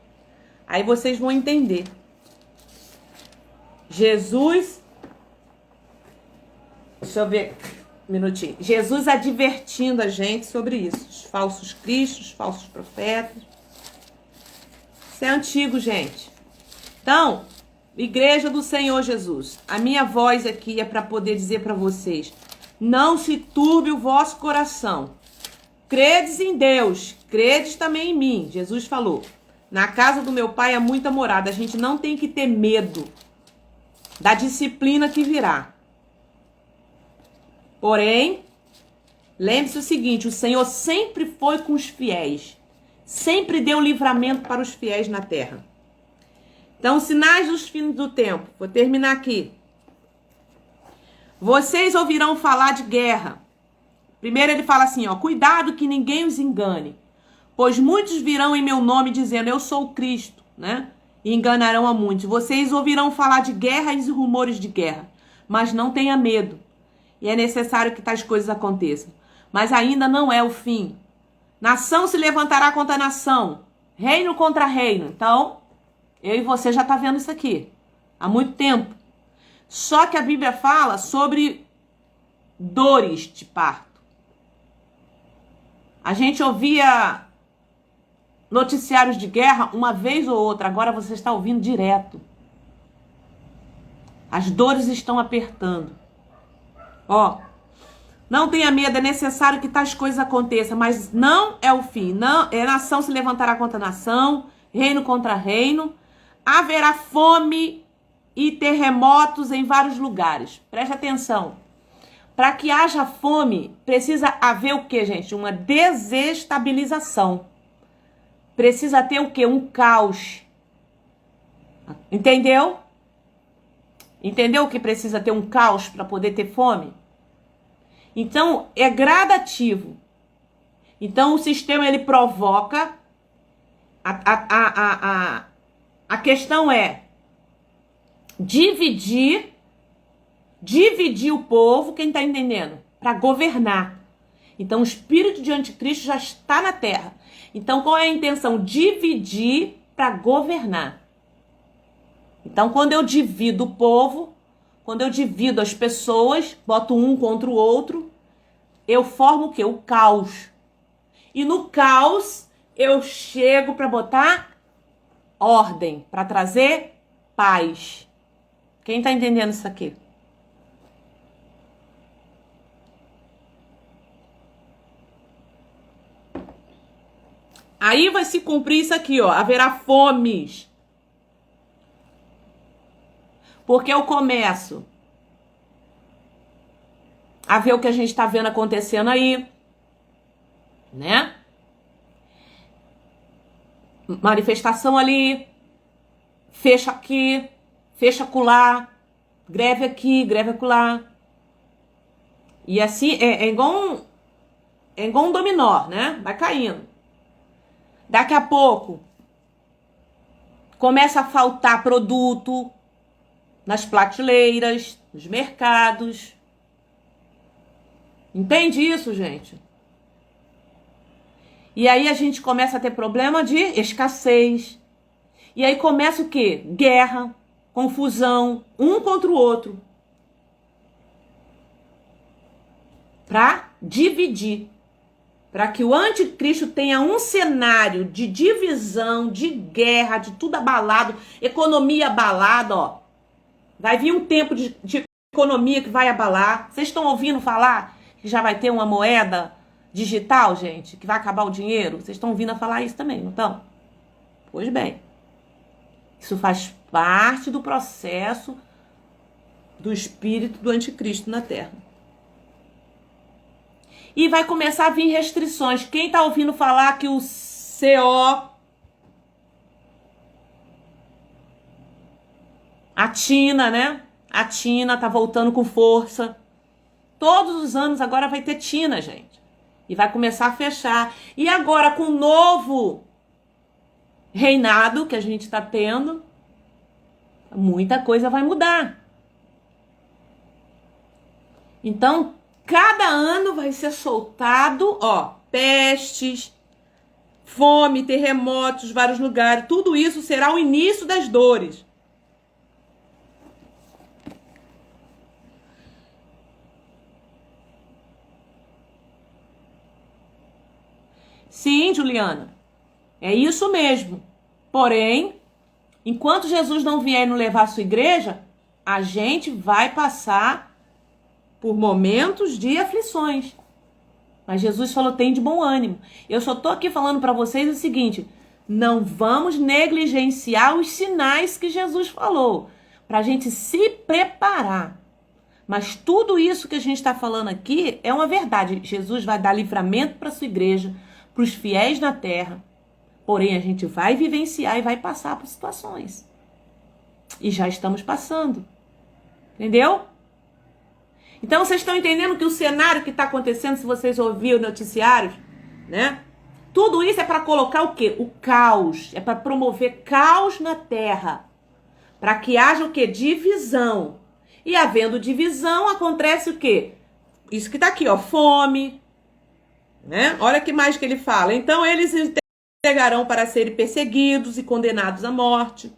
Aí vocês vão entender. Jesus, deixa eu ver um minutinho. Jesus advertindo a gente sobre isso. Os falsos cristos, os falsos profetas. Isso é antigo, gente. Então, Igreja do Senhor Jesus, a minha voz aqui é para poder dizer para vocês, não se turbe o vosso coração. Credes em Deus, credes também em mim. Jesus falou, na casa do meu pai há muita morada. A gente não tem que ter medo da disciplina que virá. Porém, lembre-se o seguinte, o Senhor sempre foi com os fiéis. Sempre deu livramento para os fiéis na terra. Então, sinais dos fins do tempo. Vou terminar aqui. Vocês ouvirão falar de guerra. Primeiro ele fala assim, ó, cuidado que ninguém os engane, pois muitos virão em meu nome dizendo, eu sou o Cristo, né? E enganarão a muitos. Vocês ouvirão falar de guerras e rumores de guerra, mas não tenha medo. E é necessário que tais coisas aconteçam. Mas ainda não é o fim. Nação se levantará contra nação, reino contra reino. Então, eu e você já tá vendo isso aqui há muito tempo. Só que a Bíblia fala sobre dores de parto. A gente ouvia noticiários de guerra uma vez ou outra, agora você está ouvindo direto. As dores estão apertando. Ó, não tenha medo, é necessário que tais coisas aconteçam, mas não é o fim. Não, nação se levantará contra nação, reino contra reino. Haverá fome e terremotos em vários lugares. Preste atenção. Para que haja fome, precisa haver o quê, gente? Uma desestabilização. Precisa ter o quê? Um caos. Entendeu? Entendeu que precisa ter um caos para poder ter fome? Então, é gradativo. Então, o sistema, ele provoca. A questão é dividir o povo, quem está entendendo? Para governar. Então, o espírito de anticristo já está na terra. Então, qual é a intenção? Dividir para governar. Então, quando eu divido o povo, quando eu divido as pessoas, boto um contra o outro, eu formo o quê? O caos. E no caos, eu chego para botar ordem, para trazer paz. Quem está entendendo isso aqui? Aí vai se cumprir isso aqui, ó. Haverá fomes. Porque eu começo a ver o que a gente está vendo acontecendo aí, né? Manifestação ali, fecha aqui, fecha acolá, greve aqui, greve acolá. E assim, é igual um dominó, né? Vai caindo. Daqui a pouco, começa a faltar produto nas prateleiras, nos mercados. Entende isso, gente? E aí a gente começa a ter problema de escassez. E aí começa o quê? Guerra, confusão, um contra o outro. Para dividir. Para que o anticristo tenha um cenário de divisão, de guerra, de tudo abalado, economia abalada, ó. Vai vir um tempo de economia que vai abalar. Vocês estão ouvindo falar que já vai ter uma moeda digital, gente? Que vai acabar o dinheiro? Vocês estão ouvindo falar isso também, não estão? Pois bem. Isso faz parte do processo do espírito do anticristo na Terra. E vai começar a vir restrições. Quem está ouvindo falar que o CO, a China, né? A China tá voltando com força. Todos os anos agora vai ter China, gente. E vai começar a fechar. E agora com o novo reinado que a gente está tendo, muita coisa vai mudar. Então, cada ano vai ser soltado, ó, pestes, fome, terremotos, vários lugares. Tudo isso será o início das dores. Sim, Juliana, é isso mesmo. Porém, enquanto Jesus não vier e não levar a sua igreja, a gente vai passar por momentos de aflições. Mas Jesus falou, tem de bom ânimo. Eu só tô aqui falando para vocês o seguinte, não vamos negligenciar os sinais que Jesus falou, para a gente se preparar. Mas tudo isso que a gente está falando aqui é uma verdade. Jesus vai dar livramento para a sua igreja, para os fiéis na terra. Porém, a gente vai vivenciar e vai passar por situações. E já estamos passando. Entendeu? Então, vocês estão entendendo que o cenário que está acontecendo, se vocês ouvirem os noticiários, né? Tudo isso é para colocar o quê? O caos. É para promover caos na terra. Para que haja o quê? Divisão. E havendo divisão, acontece o quê? Isso que está aqui, ó. Fome. Né? Olha que mais que ele fala. Então, eles entregarão para serem perseguidos e condenados à morte.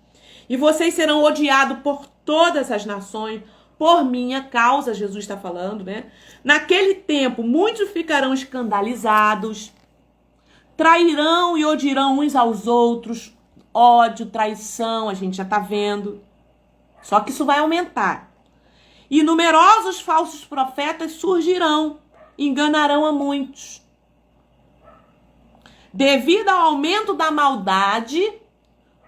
E vocês serão odiados por todas as nações, por minha causa, Jesus está falando, né? Naquele tempo, muitos ficarão escandalizados, trairão e odiarão uns aos outros, ódio, traição, a gente já está vendo. Só que isso vai aumentar. E numerosos falsos profetas surgirão, enganarão a muitos. Devido ao aumento da maldade,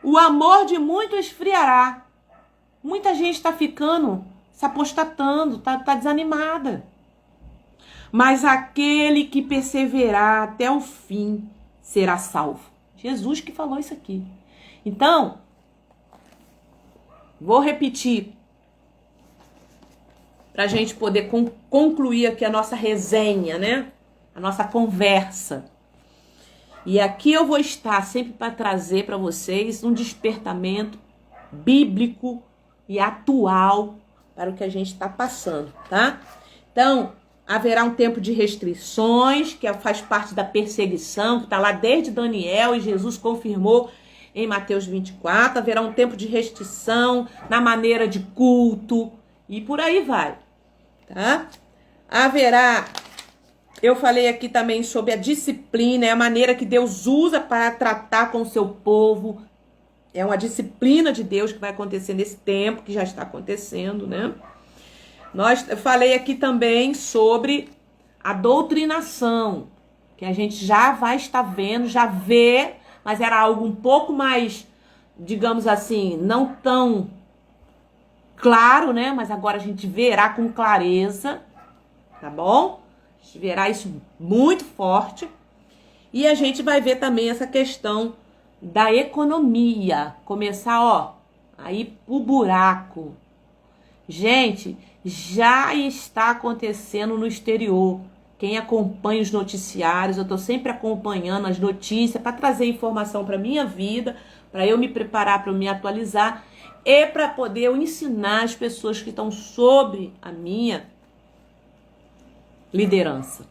o amor de muitos esfriará. Muita gente está ficando, se apostatando, está desanimada. Mas aquele que perseverar até o fim será salvo. Jesus que falou isso aqui. Então, vou repetir, para a gente poder concluir aqui a nossa resenha, né? A nossa conversa. E aqui eu vou estar sempre para trazer para vocês um despertamento bíblico e atual para o que a gente está passando, tá? Então, haverá um tempo de restrições, que faz parte da perseguição, que está lá desde Daniel e Jesus confirmou em Mateus 24. Haverá um tempo de restrição na maneira de culto e por aí vai, tá? Haverá... Eu falei aqui também sobre a disciplina, é a maneira que Deus usa para tratar com o seu povo. É uma disciplina de Deus que vai acontecer nesse tempo, que já está acontecendo, né? Eu falei aqui também sobre a doutrinação, que a gente já vai estar vendo, já vê, mas era algo um pouco mais, digamos assim, não tão claro, né? Mas agora a gente verá com clareza, tá bom? A gente verá isso muito forte. E a gente vai ver também essa questão da economia. Começar, ó, a ir pro buraco. Gente, já está acontecendo no exterior. Quem acompanha os noticiários, eu tô sempre acompanhando as notícias para trazer informação para minha vida, para eu me preparar, para eu me atualizar e para poder eu ensinar as pessoas que estão sob a minha liderança.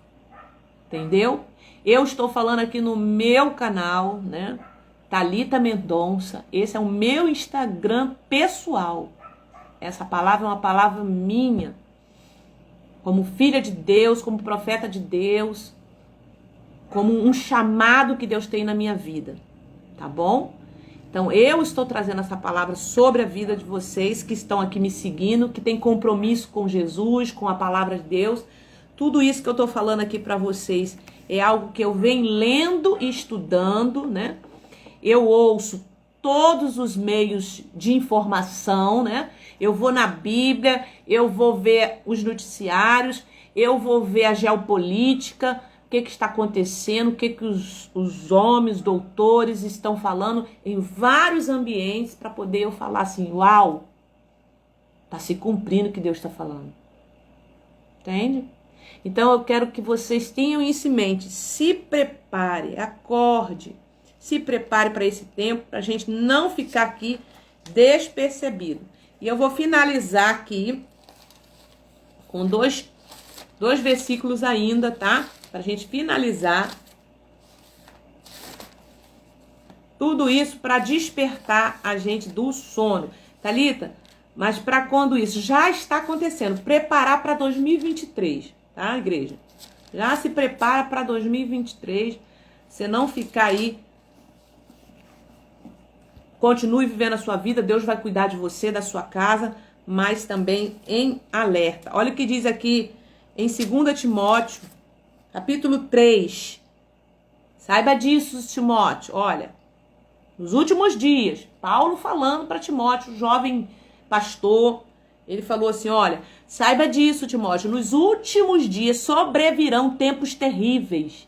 Entendeu? Eu estou falando aqui no meu canal, né? Thalita Mendonça. Esse é o meu Instagram pessoal. Essa palavra é uma palavra minha. Como filha de Deus, como profeta de Deus, como um chamado que Deus tem na minha vida. Tá bom? Então, eu estou trazendo essa palavra sobre a vida de vocês que estão aqui me seguindo, que tem compromisso com Jesus, com a palavra de Deus. Tudo isso que eu estou falando aqui para vocês é algo que eu venho lendo e estudando, né? Eu ouço todos os meios de informação, né? Eu vou na Bíblia, eu vou ver os noticiários, eu vou ver a geopolítica, o que está acontecendo, o que os homens, doutores estão falando em vários ambientes para poder eu falar assim, uau, está se cumprindo o que Deus está falando. Entende? Então eu quero que vocês tenham isso em mente. Se prepare, acorde, se prepare para esse tempo, para a gente não ficar aqui despercebido. E eu vou finalizar aqui com dois versículos ainda, tá? Para a gente finalizar. Tudo isso para despertar a gente do sono. Thalita, mas para quando isso já está acontecendo? Preparar para 2023, tá, igreja? Já se prepara para 2023. Você não ficar aí. Continue vivendo a sua vida. Deus vai cuidar de você, da sua casa, mas também em alerta. Olha o que diz aqui em 2 Timóteo, capítulo 3. Saiba disso, Timóteo. Olha, nos últimos dias, Paulo falando para Timóteo, jovem pastor, ele falou assim, olha, saiba disso, Timóteo, nos últimos dias sobrevirão tempos terríveis.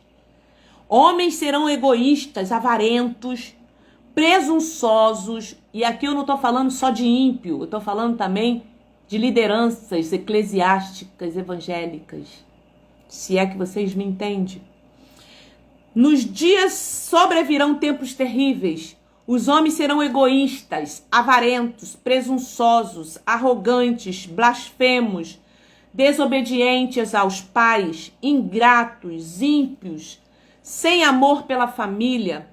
Homens serão egoístas, avarentos, presunçosos, e aqui eu não estou falando só de ímpio, eu estou falando também de lideranças eclesiásticas, evangélicas, se é que vocês me entendem. Nos dias sobrevirão tempos terríveis. Os homens serão egoístas, avarentos, presunçosos, arrogantes, blasfemos, desobedientes aos pais, ingratos, ímpios, sem amor pela família,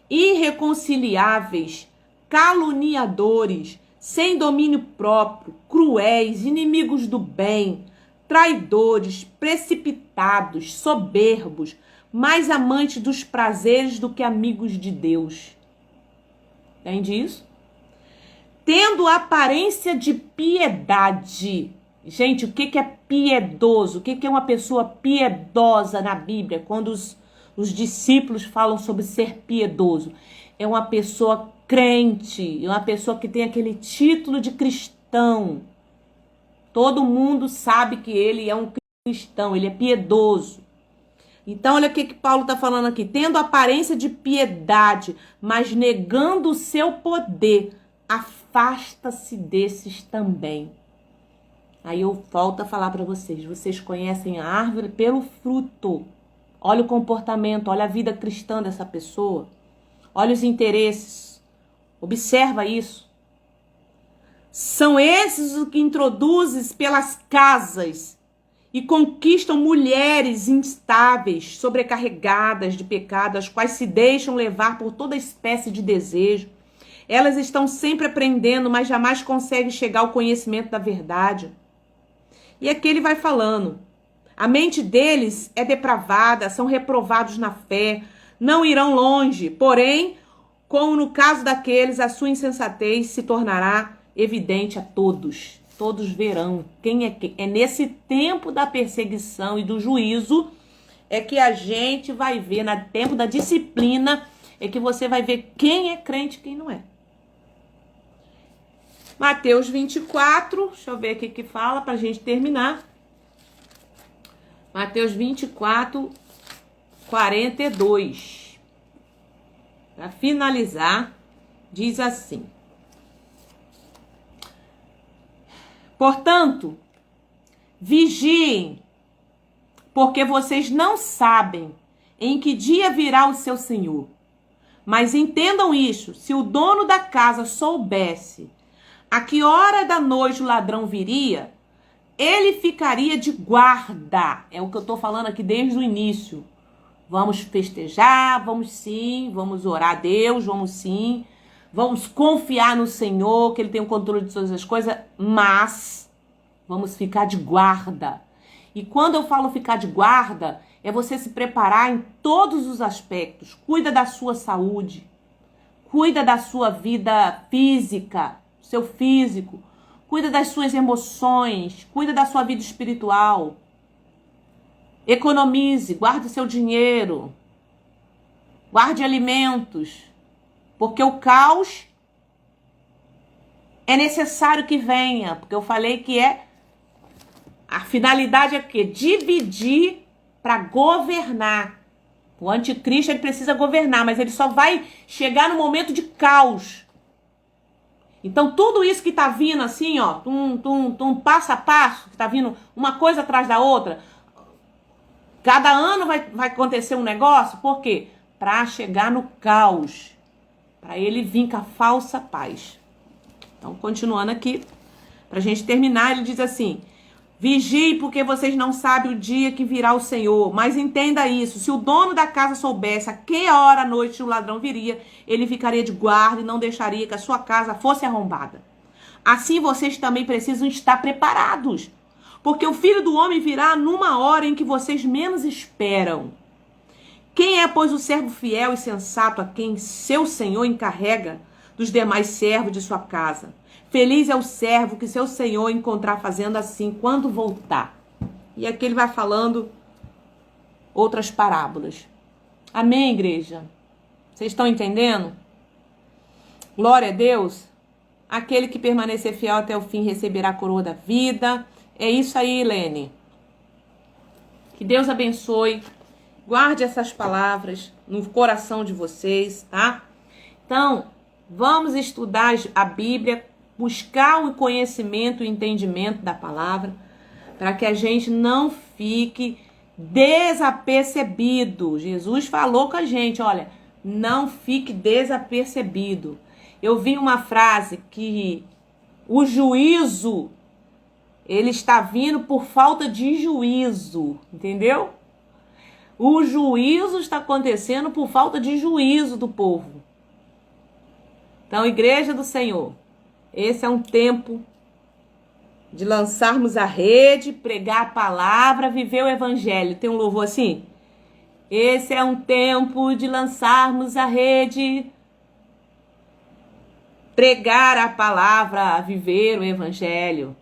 irreconciliáveis, caluniadores, sem domínio próprio, cruéis, inimigos do bem, traidores, precipitados, soberbos, mais amantes dos prazeres do que amigos de Deus. Entende isso? Tendo aparência de piedade. Gente, o que é piedoso? O que é uma pessoa piedosa na Bíblia? Quando os discípulos falam sobre ser piedoso. É uma pessoa crente, é uma pessoa que tem aquele título de cristão. Todo mundo sabe que ele é um cristão, ele é piedoso. Então, olha o que Paulo está falando aqui. Tendo aparência de piedade, mas negando o seu poder, afasta-se desses também. Aí eu volto a falar para vocês. Vocês conhecem a árvore pelo fruto. Olha o comportamento, olha a vida cristã dessa pessoa. Olha os interesses. Observa isso. São esses os que introduzes pelas casas e conquistam mulheres instáveis, sobrecarregadas de pecado, as quais se deixam levar por toda espécie de desejo. Elas estão sempre aprendendo, mas jamais conseguem chegar ao conhecimento da verdade. E aqui ele vai falando. A mente deles é depravada, são reprovados na fé, não irão longe. Porém, como no caso daqueles, a sua insensatez se tornará evidente a todos. Todos verão quem é quem. É nesse tempo da perseguição e do juízo é que a gente vai ver, no tempo da disciplina, é que você vai ver quem é crente e quem não é. Mateus 24, deixa eu ver aqui que fala para a gente terminar. Mateus 24, 42. Para finalizar, diz assim: portanto, vigiem, porque vocês não sabem em que dia virá o seu Senhor. Mas entendam isso, se o dono da casa soubesse a que hora da noite o ladrão viria, ele ficaria de guarda. É o que eu estou falando aqui desde o início. Vamos festejar, vamos sim, vamos orar a Deus, vamos sim, vamos confiar no Senhor, que Ele tem o controle de todas as coisas, mas vamos ficar de guarda. E quando eu falo ficar de guarda, é você se preparar em todos os aspectos. Cuida da sua saúde, cuida da sua vida física, seu físico, cuida das suas emoções, cuida da sua vida espiritual. Economize, guarde seu dinheiro, guarde alimentos, porque o caos é necessário que venha, porque eu falei que a finalidade é o quê? Dividir para governar. O anticristo ele precisa governar, mas ele só vai chegar no momento de caos. Então tudo isso que está vindo assim, ó, passo a passo, que está vindo uma coisa atrás da outra, cada ano vai acontecer um negócio, por quê? Para chegar no caos, para ele vir com a falsa paz. Então, continuando aqui, para a gente terminar, ele diz assim: vigie, porque vocês não sabem o dia que virá o Senhor. Mas entenda isso, se o dono da casa soubesse a que hora à noite o ladrão viria, ele ficaria de guarda e não deixaria que a sua casa fosse arrombada. Assim vocês também precisam estar preparados, porque o Filho do Homem virá numa hora em que vocês menos esperam. Quem é, pois, o servo fiel e sensato a quem seu senhor encarrega dos demais servos de sua casa? Feliz é o servo que seu senhor encontrar fazendo assim quando voltar. E aqui ele vai falando outras parábolas. Amém, igreja? Vocês estão entendendo? Glória a Deus. Aquele que permanecer fiel até o fim receberá a coroa da vida. É isso aí, Helene. Que Deus abençoe. Guarde essas palavras no coração de vocês, tá? Então, vamos estudar a Bíblia, buscar o conhecimento e entendimento da palavra, para que a gente não fique desapercebido. Jesus falou com a gente, olha, não fique desapercebido. Eu vi uma frase que o juízo, ele está vindo por falta de juízo, entendeu? O juízo está acontecendo por falta de juízo do povo. Então, Igreja do Senhor, esse é um tempo de lançarmos a rede, pregar a palavra, viver o evangelho. Tem um louvor assim? Esse é um tempo de lançarmos a rede, pregar a palavra, viver o evangelho.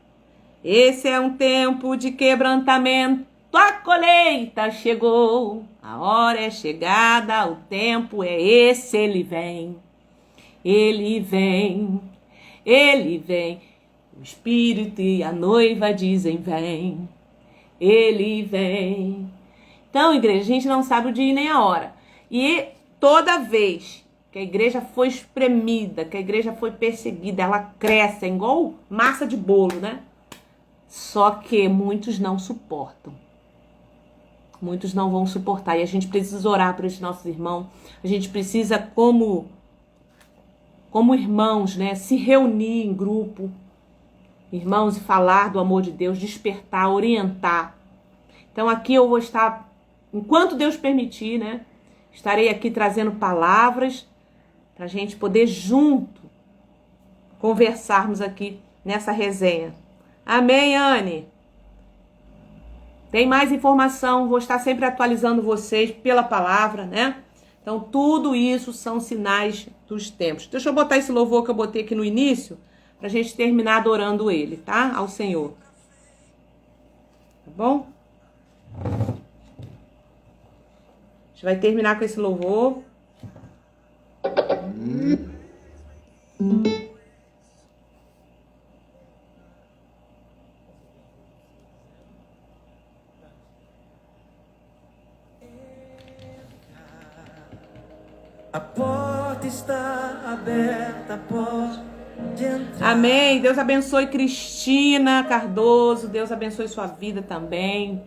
Esse é um tempo de quebrantamento, a colheita chegou, a hora é chegada, o tempo é esse, ele vem, ele vem, ele vem. O Espírito e a noiva dizem vem, ele vem. Então, igreja, a gente não sabe o dia nem a hora. E toda vez que a igreja foi espremida, que a igreja foi perseguida, ela cresce, é igual massa de bolo, né? Só que muitos não suportam. Muitos não vão suportar. E a gente precisa orar por esses nossos irmãos. A gente precisa, como irmãos, né, se reunir em grupo, irmãos, e falar do amor de Deus, despertar, orientar. Então aqui eu vou estar, enquanto Deus permitir, né, estarei aqui trazendo palavras para a gente poder junto conversarmos aqui nessa resenha. Amém, Anne? Tem mais informação, vou estar sempre atualizando vocês pela palavra, né? Então, tudo isso são sinais dos tempos. Deixa eu botar esse louvor que eu botei aqui no início, pra gente terminar adorando ele, tá? Ao Senhor. Tá bom? A gente vai terminar com esse louvor. A porta está aberta, pode entrar. Amém. Deus abençoe Cristina Cardoso. Deus abençoe sua vida também.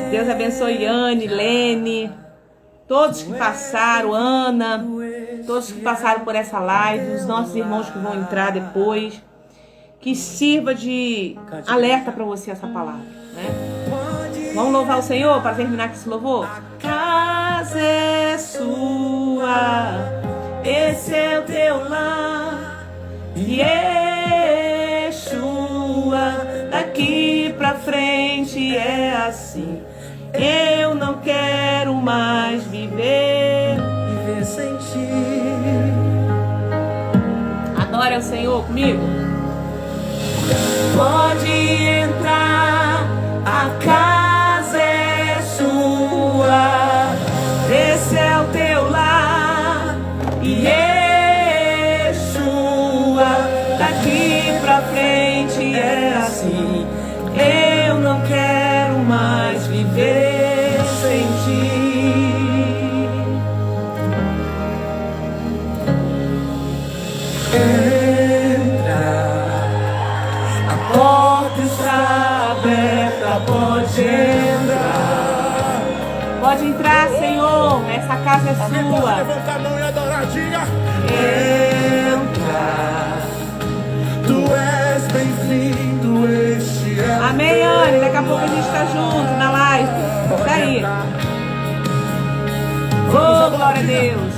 Deus abençoe Anne, Lene, todos que passaram, Ana, todos que passaram por essa live, os nossos irmãos que vão entrar depois. Que sirva de alerta para você essa palavra, né? Vamos louvar o Senhor para terminar com esse louvor? A casa é sua, esse é o teu lar, Yeshua, daqui pra frente é assim. Eu não quero mais viver sem ti. Adore ao Senhor comigo. Pode entrar, a casa é sua, esse é o teu lar, Yeshua, daqui pra frente é assim. Eu não quero mais viver sem ti. Pode entrar. Pode entrar, Senhor. Essa casa é Alguém pode sua. levantar a mão e adorar, diga. Entra. Tu és bem-vindo, este é. Amém, Anne. Daqui a pouco a gente está junto na live. Tá aí. Oh, glória a Deus.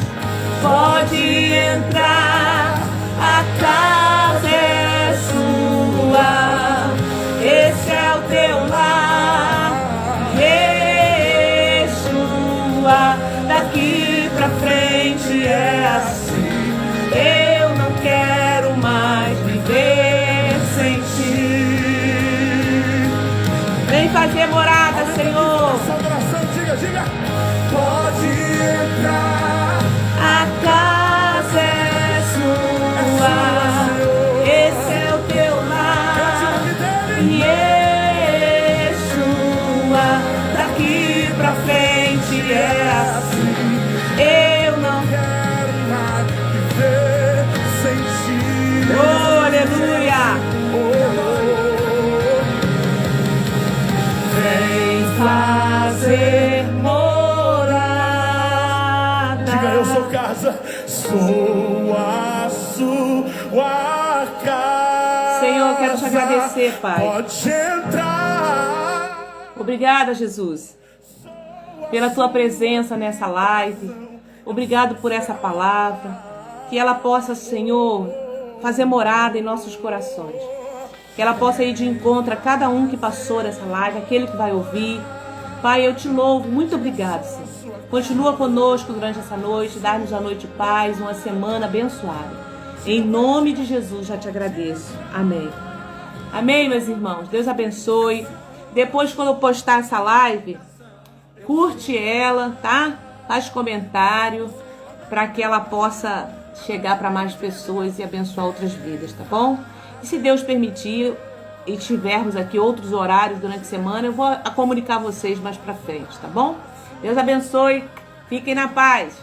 Pode entrar. A casa é sua. Esse é o teu lar, Yeshua, daqui pra frente é assim. Eu não quero mais viver sem ti. Vem fazer morada, Senhor. Diga. Pode entrar. A casa é sua. Esse é o teu lar. Yeshua, daqui pra frente é assim. Eu não quero mais viver sem ti. Oh, aleluia. Vem fazer morada. Diga, eu sou casa, sou a sua casa. Senhor, eu quero te agradecer, Pai. Pode entrar. Obrigada, Jesus, pela tua presença nessa live. Obrigado por essa palavra. Que ela possa, Senhor, fazer morada em nossos corações. Que ela possa ir de encontro a cada um que passou nessa live, aquele que vai ouvir. Pai, eu te louvo. Muito obrigado, Senhor. Continua conosco durante essa noite. Dá-nos a noite de paz, uma semana abençoada. Em nome de Jesus, já te agradeço. Amém. Amém, meus irmãos. Deus abençoe. Depois, quando eu postar essa live, curte ela, tá? Faz comentário para que ela possa chegar para mais pessoas e abençoar outras vidas, tá bom? E se Deus permitir e tivermos aqui outros horários durante a semana, eu vou comunicar a vocês mais para frente, tá bom? Deus abençoe. Fiquem na paz.